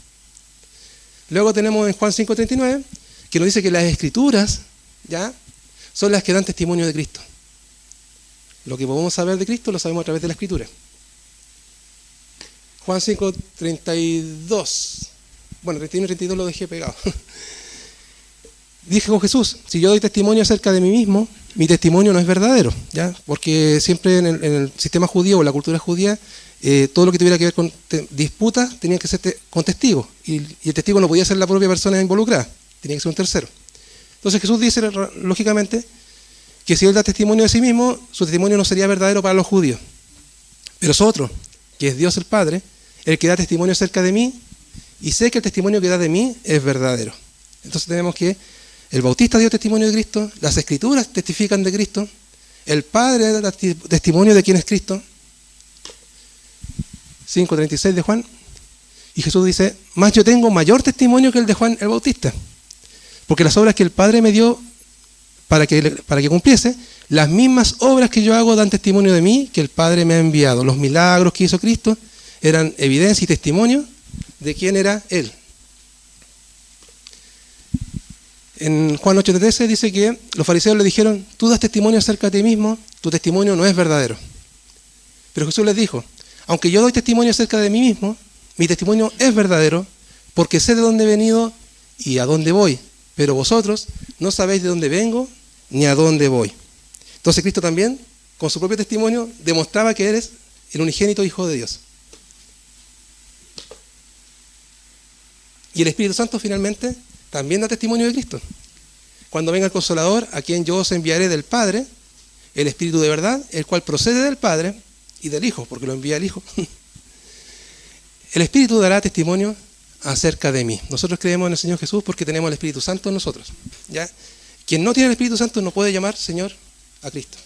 Luego tenemos en Juan 5:39 que nos dice que las Escrituras, ¿ya?, son las que dan testimonio de Cristo. Lo que podemos saber de Cristo lo sabemos a través de la Escritura. Juan 5:32. Bueno, 31 y 32 lo dejé pegado. Dije con Jesús, si yo doy testimonio acerca de mí mismo, mi testimonio no es verdadero, ¿ya? Porque siempre en el sistema judío o la cultura judía, todo lo que tuviera que ver con disputas tenía que ser con testigos. Y el testigo no podía ser la propia persona involucrada, tenía que ser un tercero. Entonces Jesús dice, lógicamente, que si Él da testimonio de sí mismo, su testimonio no sería verdadero para los judíos. Pero es otro, que es Dios el Padre, el que da testimonio acerca de mí, y sé que el testimonio que da de mí es verdadero. Entonces tenemos que el Bautista dio testimonio de Cristo, las Escrituras testifican de Cristo, el Padre da testimonio de quién es Cristo. 5:36 de Juan. Y Jesús dice, más yo tengo mayor testimonio que el de Juan el Bautista. Porque las obras que el Padre me dio para que cumpliese, las mismas obras que yo hago dan testimonio de mí, que el Padre me ha enviado. Los milagros que hizo Cristo eran evidencia y testimonio de quién era Él. En Juan 8:13 dice que los fariseos le dijeron, tú das testimonio acerca de ti mismo, tu testimonio no es verdadero. Pero Jesús les dijo, aunque yo doy testimonio acerca de mí mismo, mi testimonio es verdadero, porque sé de dónde he venido y a dónde voy, pero vosotros no sabéis de dónde vengo ni a dónde voy. Entonces Cristo también, con su propio testimonio, demostraba que eres el unigénito Hijo de Dios. Y el Espíritu Santo finalmente también da testimonio de Cristo. Cuando venga el Consolador, a quien yo os enviaré del Padre, el Espíritu de verdad, el cual procede del Padre y del Hijo, porque lo envía el Hijo. El Espíritu dará testimonio acerca de mí. Nosotros creemos en el Señor Jesús porque tenemos el Espíritu Santo en nosotros, ¿ya? Quien no tiene el Espíritu Santo no puede llamar Señor a Cristo.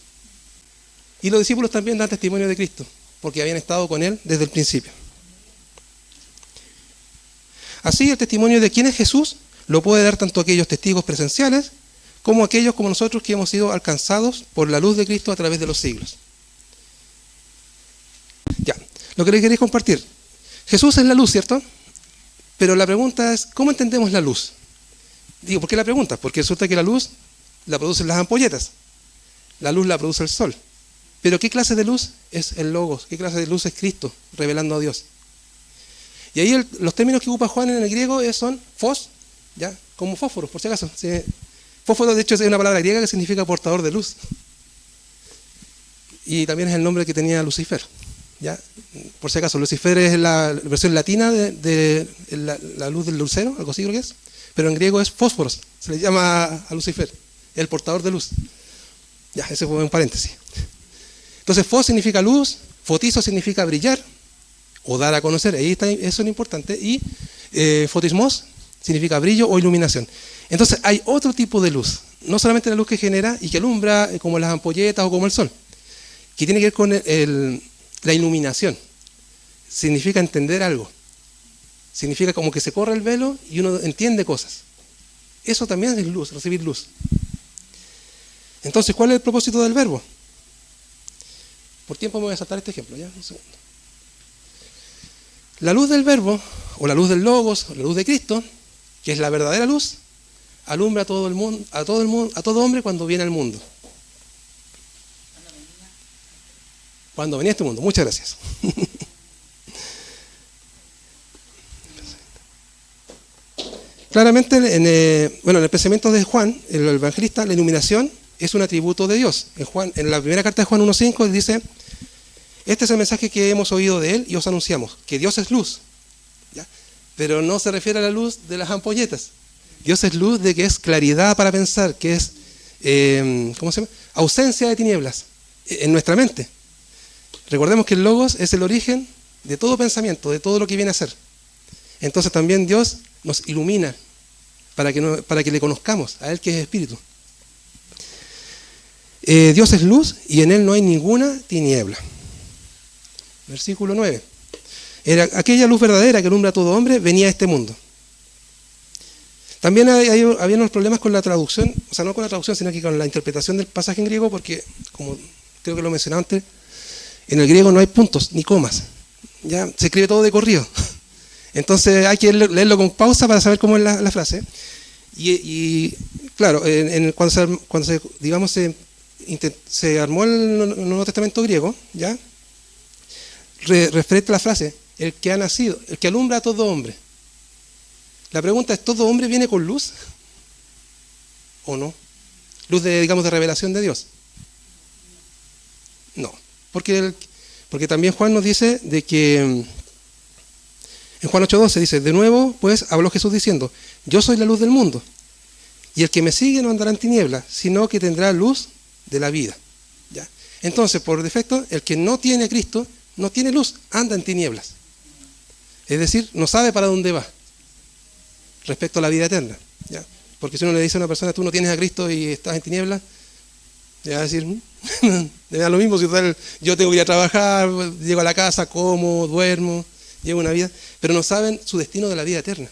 Y los discípulos también dan testimonio de Cristo, porque habían estado con Él desde el principio. Así, el testimonio de quién es Jesús lo puede dar tanto aquellos testigos presenciales como aquellos como nosotros que hemos sido alcanzados por la luz de Cristo a través de los siglos. Ya, lo que les queréis compartir. Jesús es la luz, ¿cierto? Pero la pregunta es, ¿cómo entendemos la luz? Digo, ¿por qué la pregunta? Porque resulta que la luz la producen las ampolletas. La luz la produce el sol. Pero ¿qué clase de luz es el Logos? ¿Qué clase de luz es Cristo revelando a Dios? Y ahí los términos que ocupa Juan en el griego son fos, ¿ya? Como fósforos, por si acaso. Fósforo, de hecho, es una palabra griega que significa portador de luz. Y también es el nombre que tenía Lucifer, ¿ya? Por si acaso, Lucifer es la versión latina de la luz del lucero, algo así creo que es. Pero en griego es fósforos, se le llama a Lucifer, el portador de luz. Ya, ese fue un paréntesis. Entonces, fos significa luz, fotizo significa brillar o dar a conocer, ahí está, eso es lo importante. Y fotismos significa brillo o iluminación. Entonces, hay otro tipo de luz, no solamente la luz que genera y que alumbra como las ampolletas o como el sol, que tiene que ver con la iluminación. Significa entender algo. Significa como que se corre el velo y uno entiende cosas. Eso también es luz, recibir luz. Entonces, ¿cuál es el propósito del verbo? Por tiempo me voy a saltar este ejemplo, ¿ya? Un segundo. La luz del verbo, o la luz del Logos, o la luz de Cristo, que es la verdadera luz, alumbra a todo el mundo, a todo hombre cuando viene al mundo. Cuando venía a este mundo. Muchas gracias. Claramente, en el pensamiento de Juan, el evangelista, la iluminación es un atributo de Dios. En la primera carta de Juan 1.5 dice: este es el mensaje que hemos oído de él y os anunciamos, que Dios es luz. ¿Ya? Pero no se refiere a la luz de las ampolletas. Dios es luz de que es claridad para pensar, que es ausencia de tinieblas en nuestra mente. Recordemos que el Logos es el origen de todo pensamiento, de todo lo que viene a ser. Entonces también Dios nos ilumina para que le conozcamos, a Él que es Espíritu. Dios es luz y en Él no hay ninguna tiniebla. Versículo 9. Era aquella luz verdadera que alumbra a todo hombre, venía a este mundo. También había unos problemas con la traducción, o sea, no con la traducción, sino que con la interpretación del pasaje en griego, porque, como creo que lo mencioné antes, en el griego no hay puntos ni comas. Ya se escribe todo de corrido. Entonces hay que leerlo con pausa para saber cómo es la frase. Y claro, cuando se armó el Nuevo Testamento griego, ¿ya? Referente a la frase, el que ha nacido, el que alumbra a todo hombre. La pregunta es, ¿todo hombre viene con luz? ¿O no? Luz de revelación de Dios. No, porque también Juan nos dice de que en Juan 8:12 dice: de nuevo pues habló Jesús diciendo: yo soy la luz del mundo, y el que me sigue no andará en tinieblas, sino que tendrá luz de la vida. ¿Ya? Entonces, por defecto, el que no tiene a Cristo no tiene luz, anda en tinieblas. Es decir, no sabe para dónde va respecto a la vida eterna. ¿Ya? Porque si uno le dice a una persona: tú no tienes a Cristo y estás en tinieblas, le va a decir: me da lo mismo, si yo tengo que ir a trabajar, llego a la casa, como, duermo, llevo una vida, pero no saben su destino de la vida eterna.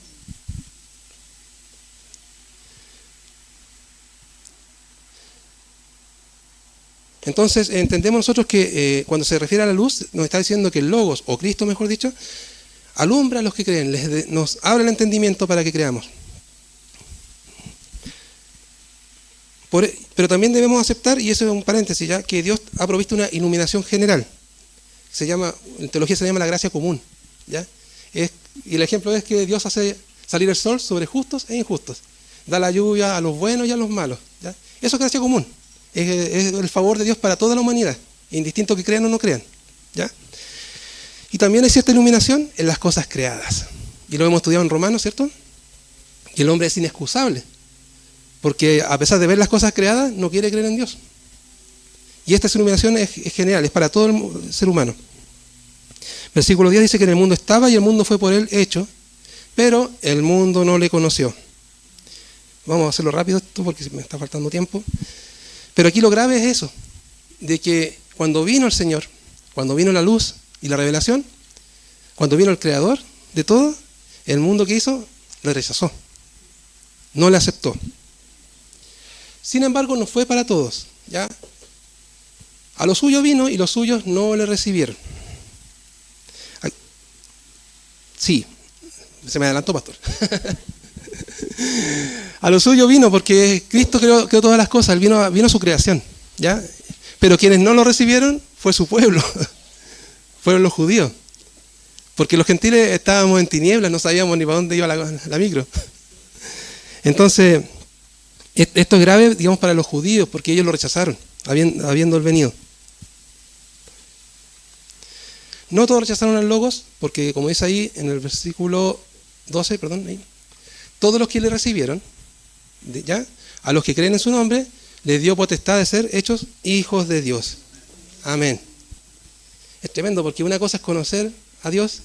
Entonces entendemos nosotros que cuando se refiere a la luz, nos está diciendo que el Logos, o Cristo mejor dicho, alumbra a los que creen, nos abre el entendimiento para que creamos. Pero también debemos aceptar, y eso es un paréntesis ya, que Dios ha provisto una iluminación general. En teología se llama la gracia común. ¿Ya? Y el ejemplo es que Dios hace salir el sol sobre justos e injustos. Da la lluvia a los buenos y a los malos. ¿Ya? Eso es gracia común. Es el favor de Dios para toda la humanidad, indistinto que crean o no crean. ¿Ya? Y también hay cierta iluminación en las cosas creadas. Y lo hemos estudiado en Romanos, ¿cierto? Que el hombre es inexcusable, porque a pesar de ver las cosas creadas, no quiere creer en Dios. Y esta iluminación es general, es para todo el ser humano. Versículo 10 dice que en el mundo estaba y el mundo fue por él hecho, pero el mundo no le conoció. Vamos a hacerlo rápido esto porque me está faltando tiempo. Pero aquí lo grave es eso, de que cuando vino el Señor, cuando vino la luz y la revelación, cuando vino el Creador de todo, el mundo que hizo, le rechazó, no le aceptó. Sin embargo, no fue para todos, ¿ya? A lo suyo vino y los suyos no le recibieron. Sí, se me adelantó, pastor. A lo suyo vino porque Cristo creó todas las cosas, Él vino a su creación, ¿ya? Pero quienes no lo recibieron fue su pueblo, fueron los judíos. Porque los gentiles estábamos en tinieblas, no sabíamos ni para dónde iba la micro. Entonces, esto es grave, digamos, para los judíos, porque ellos lo rechazaron, habiendo él venido. No todos rechazaron al Logos, porque como dice ahí en el versículo 12, ahí, todos los que le recibieron, ¿ya? A los que creen en su nombre, les dio potestad de ser hechos hijos de Dios. Amén. Es tremendo, porque una cosa es conocer a Dios,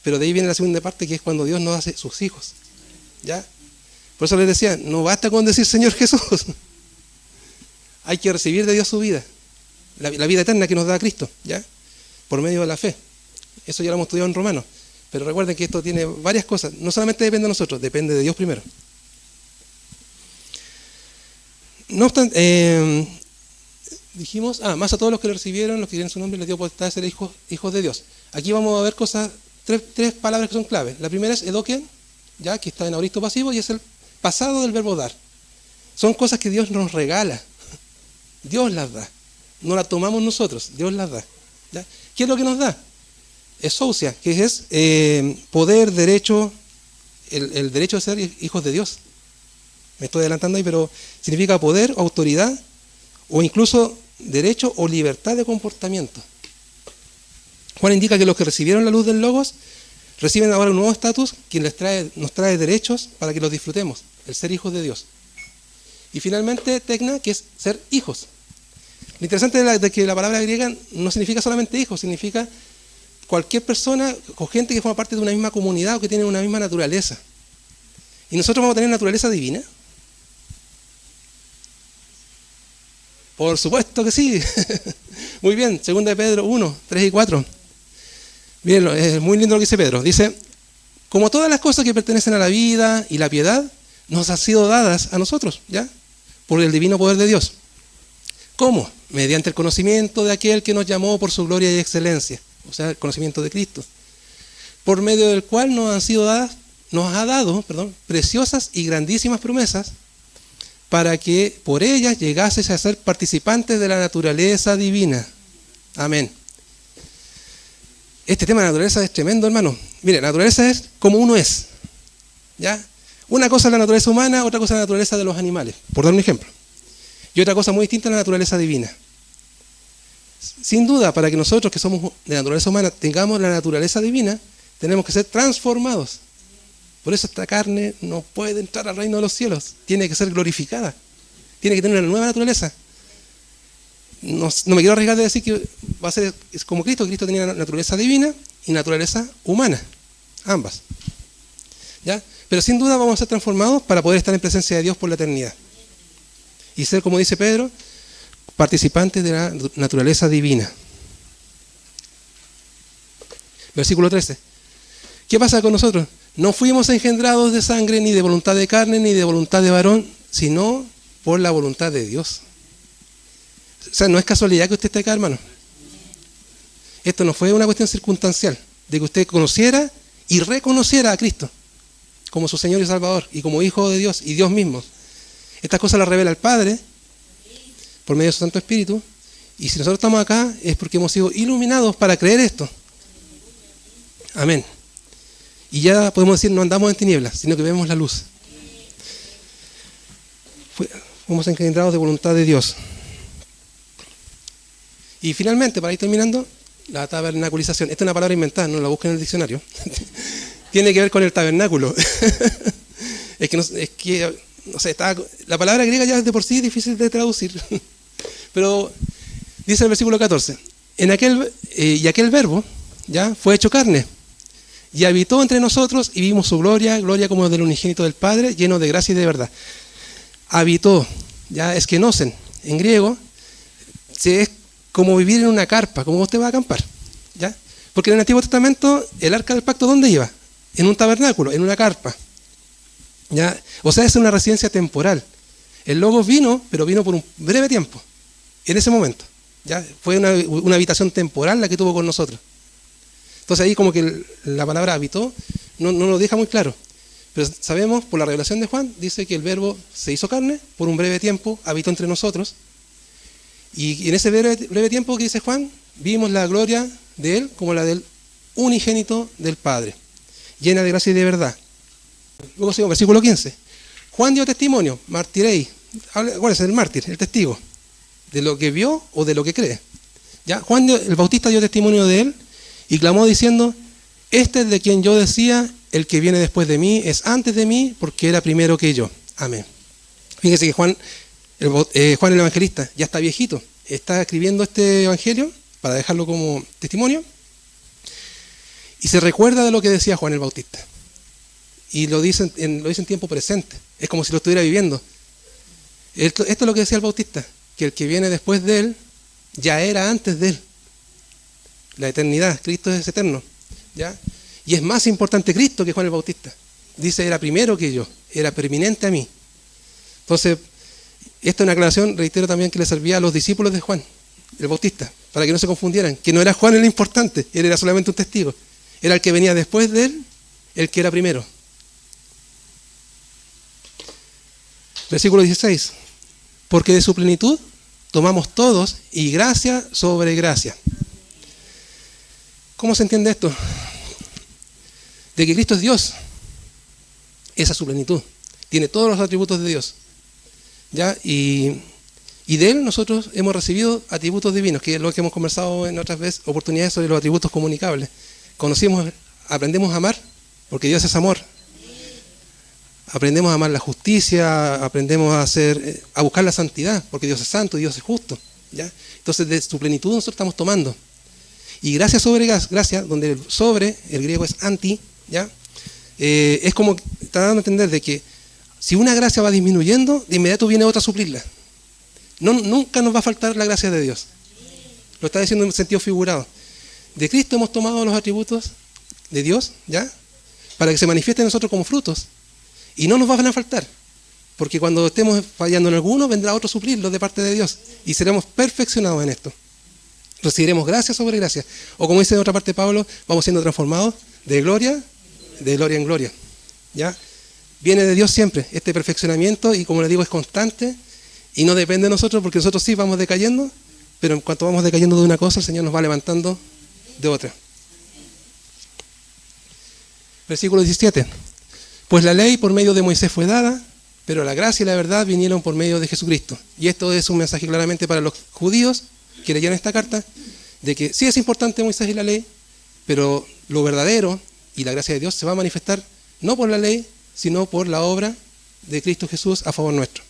pero de ahí viene la segunda parte, que es cuando Dios nos hace sus hijos. ¿Ya? Por eso les decía, no basta con decir Señor Jesús. Hay que recibir de Dios su vida, la vida eterna que nos da Cristo, ¿ya? Por medio de la fe. Eso ya lo hemos estudiado en Romanos. Pero recuerden que esto tiene varias cosas. No solamente depende de nosotros, depende de Dios primero. No obstante, dijimos, más a todos los que lo recibieron, los que tienen su nombre, les dio potestad de ser hijos de Dios. Aquí vamos a ver cosas, tres palabras que son claves. La primera es edoken, ya que está en auristo pasivo, y es el pasado del verbo dar. Son cosas que Dios nos regala. Dios las da. No las tomamos nosotros, Dios las da. ¿Ya? ¿Qué es lo que nos da? Exousia, que es poder, derecho, el derecho de ser hijos de Dios. Me estoy adelantando ahí, pero significa poder, autoridad, o incluso derecho o libertad de comportamiento. Juan indica que los que recibieron la luz del Logos reciben ahora un nuevo estatus, quien nos trae derechos para que los disfrutemos, el ser hijos de Dios. Y finalmente, tecna, que es ser hijos. Lo interesante de que la palabra griega no significa solamente hijos, significa cualquier persona o gente que forma parte de una misma comunidad o que tiene una misma naturaleza. ¿Y nosotros vamos a tener naturaleza divina? Por supuesto que sí. Muy bien, 2 de Pedro 1, 3 y 4. Miren, es muy lindo lo que dice Pedro. Dice, como todas las cosas que pertenecen a la vida y la piedad, nos han sido dadas a nosotros, ¿ya? Por el divino poder de Dios. ¿Cómo? Mediante el conocimiento de aquel que nos llamó por su gloria y excelencia, o sea, el conocimiento de Cristo, por medio del cual nos ha dado preciosas y grandísimas promesas, para que por ellas llegases a ser participantes de la naturaleza divina. Amén. Este tema de la naturaleza es tremendo, hermano. Mire, la naturaleza es como uno es, ¿ya? Una cosa es la naturaleza humana, otra cosa es la naturaleza de los animales, por dar un ejemplo. Y otra cosa muy distinta es la naturaleza divina. Sin duda, para que nosotros que somos de naturaleza humana tengamos la naturaleza divina, tenemos que ser transformados. Por eso esta carne no puede entrar al reino de los cielos. Tiene que ser glorificada. Tiene que tener una nueva naturaleza. No me quiero arriesgar de decir que va a ser como Cristo. Cristo tenía naturaleza divina y naturaleza humana. Ambas. ¿Ya? Pero sin duda vamos a ser transformados para poder estar en presencia de Dios por la eternidad. Y ser, como dice Pedro, participantes de la naturaleza divina. Versículo 13. ¿Qué pasa con nosotros? No fuimos engendrados de sangre, ni de voluntad de carne, ni de voluntad de varón, sino por la voluntad de Dios. O sea, no es casualidad que usted esté acá, hermano. Esto no fue una cuestión circunstancial, de que usted conociera y reconociera a Cristo como su Señor y Salvador, y como Hijo de Dios, y Dios mismo. Estas cosas las revela el Padre, por medio de su Santo Espíritu, y si nosotros estamos acá, es porque hemos sido iluminados para creer esto. Amén. Y ya podemos decir, no andamos en tinieblas, sino que vemos la luz. Fuimos engendrados de voluntad de Dios. Y finalmente, para ir terminando, la tabernaculización. Esta es una palabra inventada, no la busquen en el diccionario. Tiene que ver con el tabernáculo. La palabra griega ya es de por sí difícil de traducir. Pero dice el versículo 14, y aquel verbo ya fue hecho carne, y habitó entre nosotros, y vimos su gloria como del unigénito del Padre, lleno de gracia y de verdad. Habitó, ya es kenosen, en griego, es como vivir en una carpa, como usted va a acampar, ¿ya? Porque en el Antiguo Testamento, el arca del pacto, ¿dónde iba? En un tabernáculo, en una carpa, ¿ya? O sea, es una residencia temporal. El Logos vino, pero vino por un breve tiempo, en ese momento, ¿ya? Fue una habitación temporal la que tuvo con nosotros. Entonces ahí como que la palabra habitó no lo deja muy claro. Pero sabemos, por la revelación de Juan, dice que el verbo se hizo carne, por un breve tiempo habitó entre nosotros. Y en ese breve tiempo que dice Juan, vimos la gloria de él como la del unigénito del Padre, llena de gracia y de verdad. Luego seguimos, versículo 15. Juan dio testimonio, martirei. ¿Cuál es el mártir? El testigo. De lo que vio o de lo que cree. ¿Ya? Juan el Bautista dio testimonio de él y clamó diciendo, este es de quien yo decía, el que viene después de mí es antes de mí, porque era primero que yo. Amén. Fíjense que Juan el Evangelista ya está viejito, está escribiendo este Evangelio para dejarlo como testimonio, y se recuerda de lo que decía Juan el Bautista. Y lo dice en tiempo presente, es como si lo estuviera viviendo. Esto es lo que decía el Bautista, que el que viene después de él ya era antes de él. La eternidad, Cristo es eterno, ¿ya? Y es más importante Cristo que Juan el Bautista. Dice, era primero que yo, era preeminente a mí. Entonces, esta es una aclaración, reitero también, que le servía a los discípulos de Juan el Bautista, para que no se confundieran, que no era Juan el importante, él era solamente un testigo. Era el que venía después de él, el que era primero. Versículo 16. Porque de su plenitud tomamos todos, y gracia sobre gracia. ¿Cómo se entiende esto? De que Cristo es Dios. Esa es su plenitud. Tiene todos los atributos de Dios. ¿Ya? Y de Él nosotros hemos recibido atributos divinos, que es lo que hemos conversado en otras veces, oportunidades sobre los atributos comunicables. Aprendemos a amar, porque Dios es amor. Aprendemos a amar la justicia, aprendemos a buscar la santidad, porque Dios es santo y Dios es justo. ¿Ya? Entonces, de su plenitud nosotros estamos tomando. Y gracia sobre gracia, donde el sobre, el griego es anti, ¿ya? Es como, está dando a entender de que si una gracia va disminuyendo, de inmediato viene otra a suplirla. Nunca nos va a faltar la gracia de Dios. Lo está diciendo en sentido figurado. De Cristo hemos tomado los atributos de Dios, ¿ya? Para que se manifiesten en nosotros como frutos. Y no nos van a faltar. Porque cuando estemos fallando en alguno, vendrá otro a suplirlo de parte de Dios. Y seremos perfeccionados en esto. Recibiremos gracia sobre gracia. O como dice en otra parte Pablo, vamos siendo transformados de gloria en gloria. ¿Ya? Viene de Dios siempre este perfeccionamiento y como les digo es constante y no depende de nosotros porque nosotros sí vamos decayendo, pero en cuanto vamos decayendo de una cosa, el Señor nos va levantando de otra. Versículo 17. Pues la ley por medio de Moisés fue dada, pero la gracia y la verdad vinieron por medio de Jesucristo. Y esto es un mensaje claramente para los judíos que leyeron esta carta, de que sí es importante Moisés y la ley, pero lo verdadero y la gracia de Dios se va a manifestar no por la ley, sino por la obra de Cristo Jesús a favor nuestro.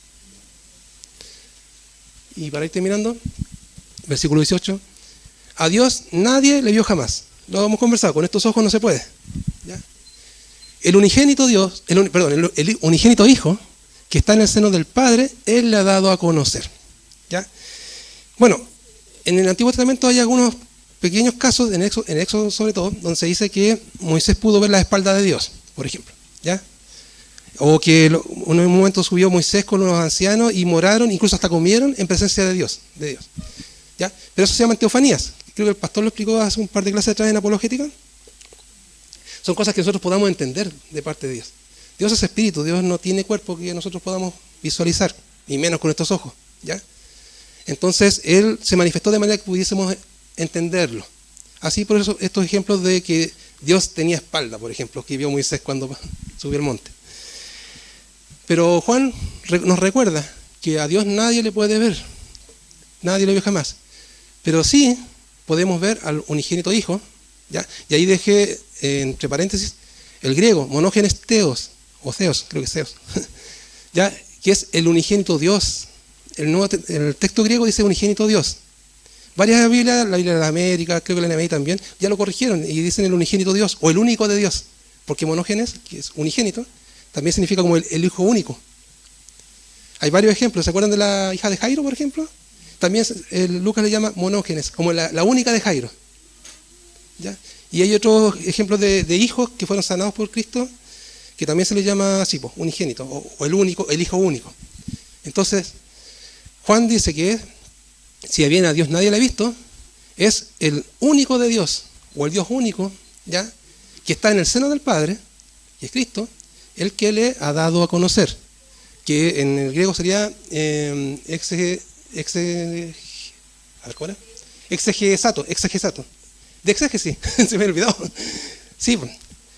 Y para ir terminando, versículo 18. A Dios nadie le vio jamás. Lo hemos conversado, con estos ojos no se puede. ¿Ya? El unigénito el unigénito Hijo, que está en el seno del Padre, Él le ha dado a conocer. ¿Ya? Bueno, en el Antiguo Testamento hay algunos pequeños casos, en Éxodo sobre todo, donde se dice que Moisés pudo ver la espalda de Dios, por ejemplo. ¿Ya? O que en un momento subió Moisés con unos ancianos y moraron, incluso hasta comieron en presencia de Dios. ¿Ya? Pero eso se llama teofanías. Creo que el pastor lo explicó hace un par de clases atrás en apologética. Son cosas que nosotros podamos entender de parte de Dios. Dios es espíritu, Dios no tiene cuerpo que nosotros podamos visualizar, ni menos con estos ojos. ¿Ya? Entonces, Él se manifestó de manera que pudiésemos entenderlo. Así por eso estos ejemplos de que Dios tenía espalda, por ejemplo, que vio Moisés cuando subió al monte. Pero Juan nos recuerda que a Dios nadie le puede ver, nadie le vio jamás. Pero sí podemos ver al unigénito Hijo, ¿ya? Y ahí dejé entre paréntesis el griego, monógenes teos, o theos, creo que es theos, ¿ya? Que es el unigénito Dios. El texto griego dice unigénito Dios. Varias Biblias, la Biblia de la América, creo que la NBI también, ya lo corrigieron y dicen el unigénito Dios, o el único de Dios, porque monógenes, que es unigénito, también significa como el hijo único. Hay varios ejemplos. ¿Se acuerdan de la hija de Jairo, por ejemplo? También Lucas le llama monógenes, como la única de Jairo. ¿Ya? Y hay otros ejemplos de hijos que fueron sanados por Cristo, que también se les llama así, unigénito, o el único, el hijo único. Entonces, Juan dice que si bien a Dios nadie le ha visto, es el único de Dios, o el Dios único, ¿ya? Que está en el seno del Padre, y es Cristo, el que le ha dado a conocer, que en el griego sería exegesato, de exégesis, se me ha olvidado. Sí,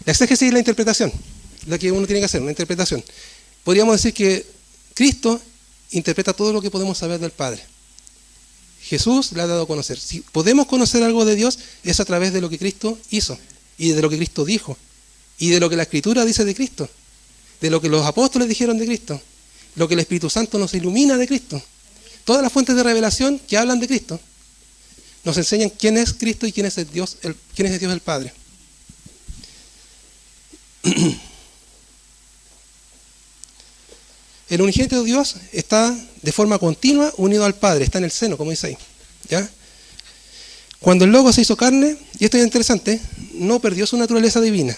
la exégesis es la interpretación, la que uno tiene que hacer, una interpretación. Podríamos decir que Cristo interpreta todo lo que podemos saber del Padre. Jesús le ha dado a conocer. Si podemos conocer algo de Dios, es a través de lo que Cristo hizo, y de lo que Cristo dijo, y de lo que la Escritura dice de Cristo, de lo que los apóstoles dijeron de Cristo, lo que el Espíritu Santo nos ilumina de Cristo. Todas las fuentes de revelación que hablan de Cristo nos enseñan quién es Cristo y quién es Dios el Padre. El unigénito de Dios está de forma continua unido al Padre, está en el seno, como dice ahí. ¿Ya? Cuando el Logos se hizo carne, y esto es interesante, no perdió su naturaleza divina.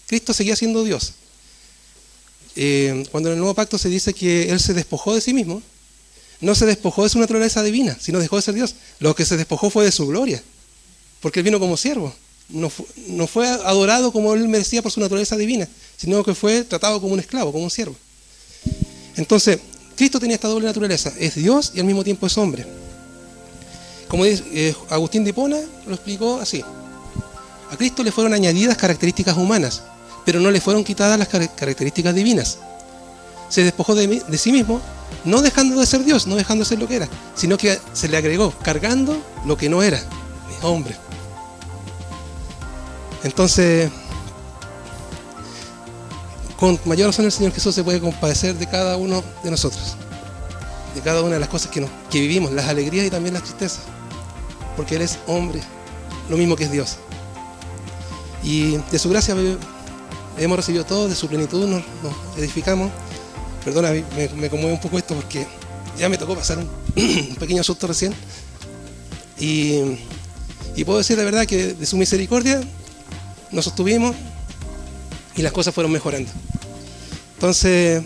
Cristo seguía siendo Dios. Cuando en el Nuevo Pacto se dice que Él se despojó de sí mismo, no se despojó de su naturaleza divina, sino dejó de ser Dios. Lo que se despojó fue de su gloria, porque Él vino como siervo. No fue adorado como Él merecía por su naturaleza divina, sino que fue tratado como un esclavo, como un siervo. Entonces, Cristo tenía esta doble naturaleza, es Dios y al mismo tiempo es hombre. Como dice Agustín de Hipona, lo explicó así. A Cristo le fueron añadidas características humanas, pero no le fueron quitadas las características divinas. Se despojó de sí mismo, no dejando de ser Dios, no dejando de ser lo que era, sino que se le agregó, cargando lo que no era, hombre. Entonces, con mayor razón el Señor Jesús se puede compadecer de cada uno de nosotros, de cada una de las cosas que vivimos, las alegrías y también las tristezas, porque Él es hombre, lo mismo que es Dios. Y de su gracia hemos recibido todo, de su plenitud nos edificamos. Perdona, me conmueve un poco esto porque ya me tocó pasar un pequeño susto recién. Y puedo decir de verdad que de su misericordia nos sostuvimos y las cosas fueron mejorando. Entonces,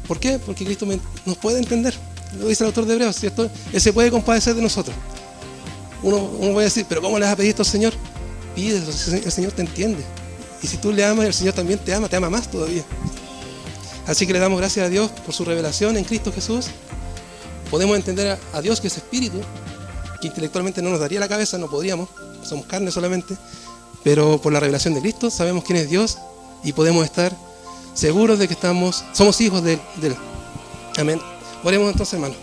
¿por qué? Porque Cristo nos puede entender. Lo dice el autor de Hebreos, ¿cierto? Él se puede compadecer de nosotros. Uno puede decir, pero ¿cómo le vas a pedir esto al Señor? Pídelo, el Señor te entiende. Y si tú le amas, el Señor también te ama más todavía. Así que le damos gracias a Dios por su revelación en Cristo Jesús. Podemos entender a Dios, que es espíritu, que intelectualmente no nos daría la cabeza, no podríamos, somos carne solamente, pero por la revelación de Cristo sabemos quién es Dios y podemos estar seguros de que somos hijos de Él. Amén. Oremos entonces, hermanos.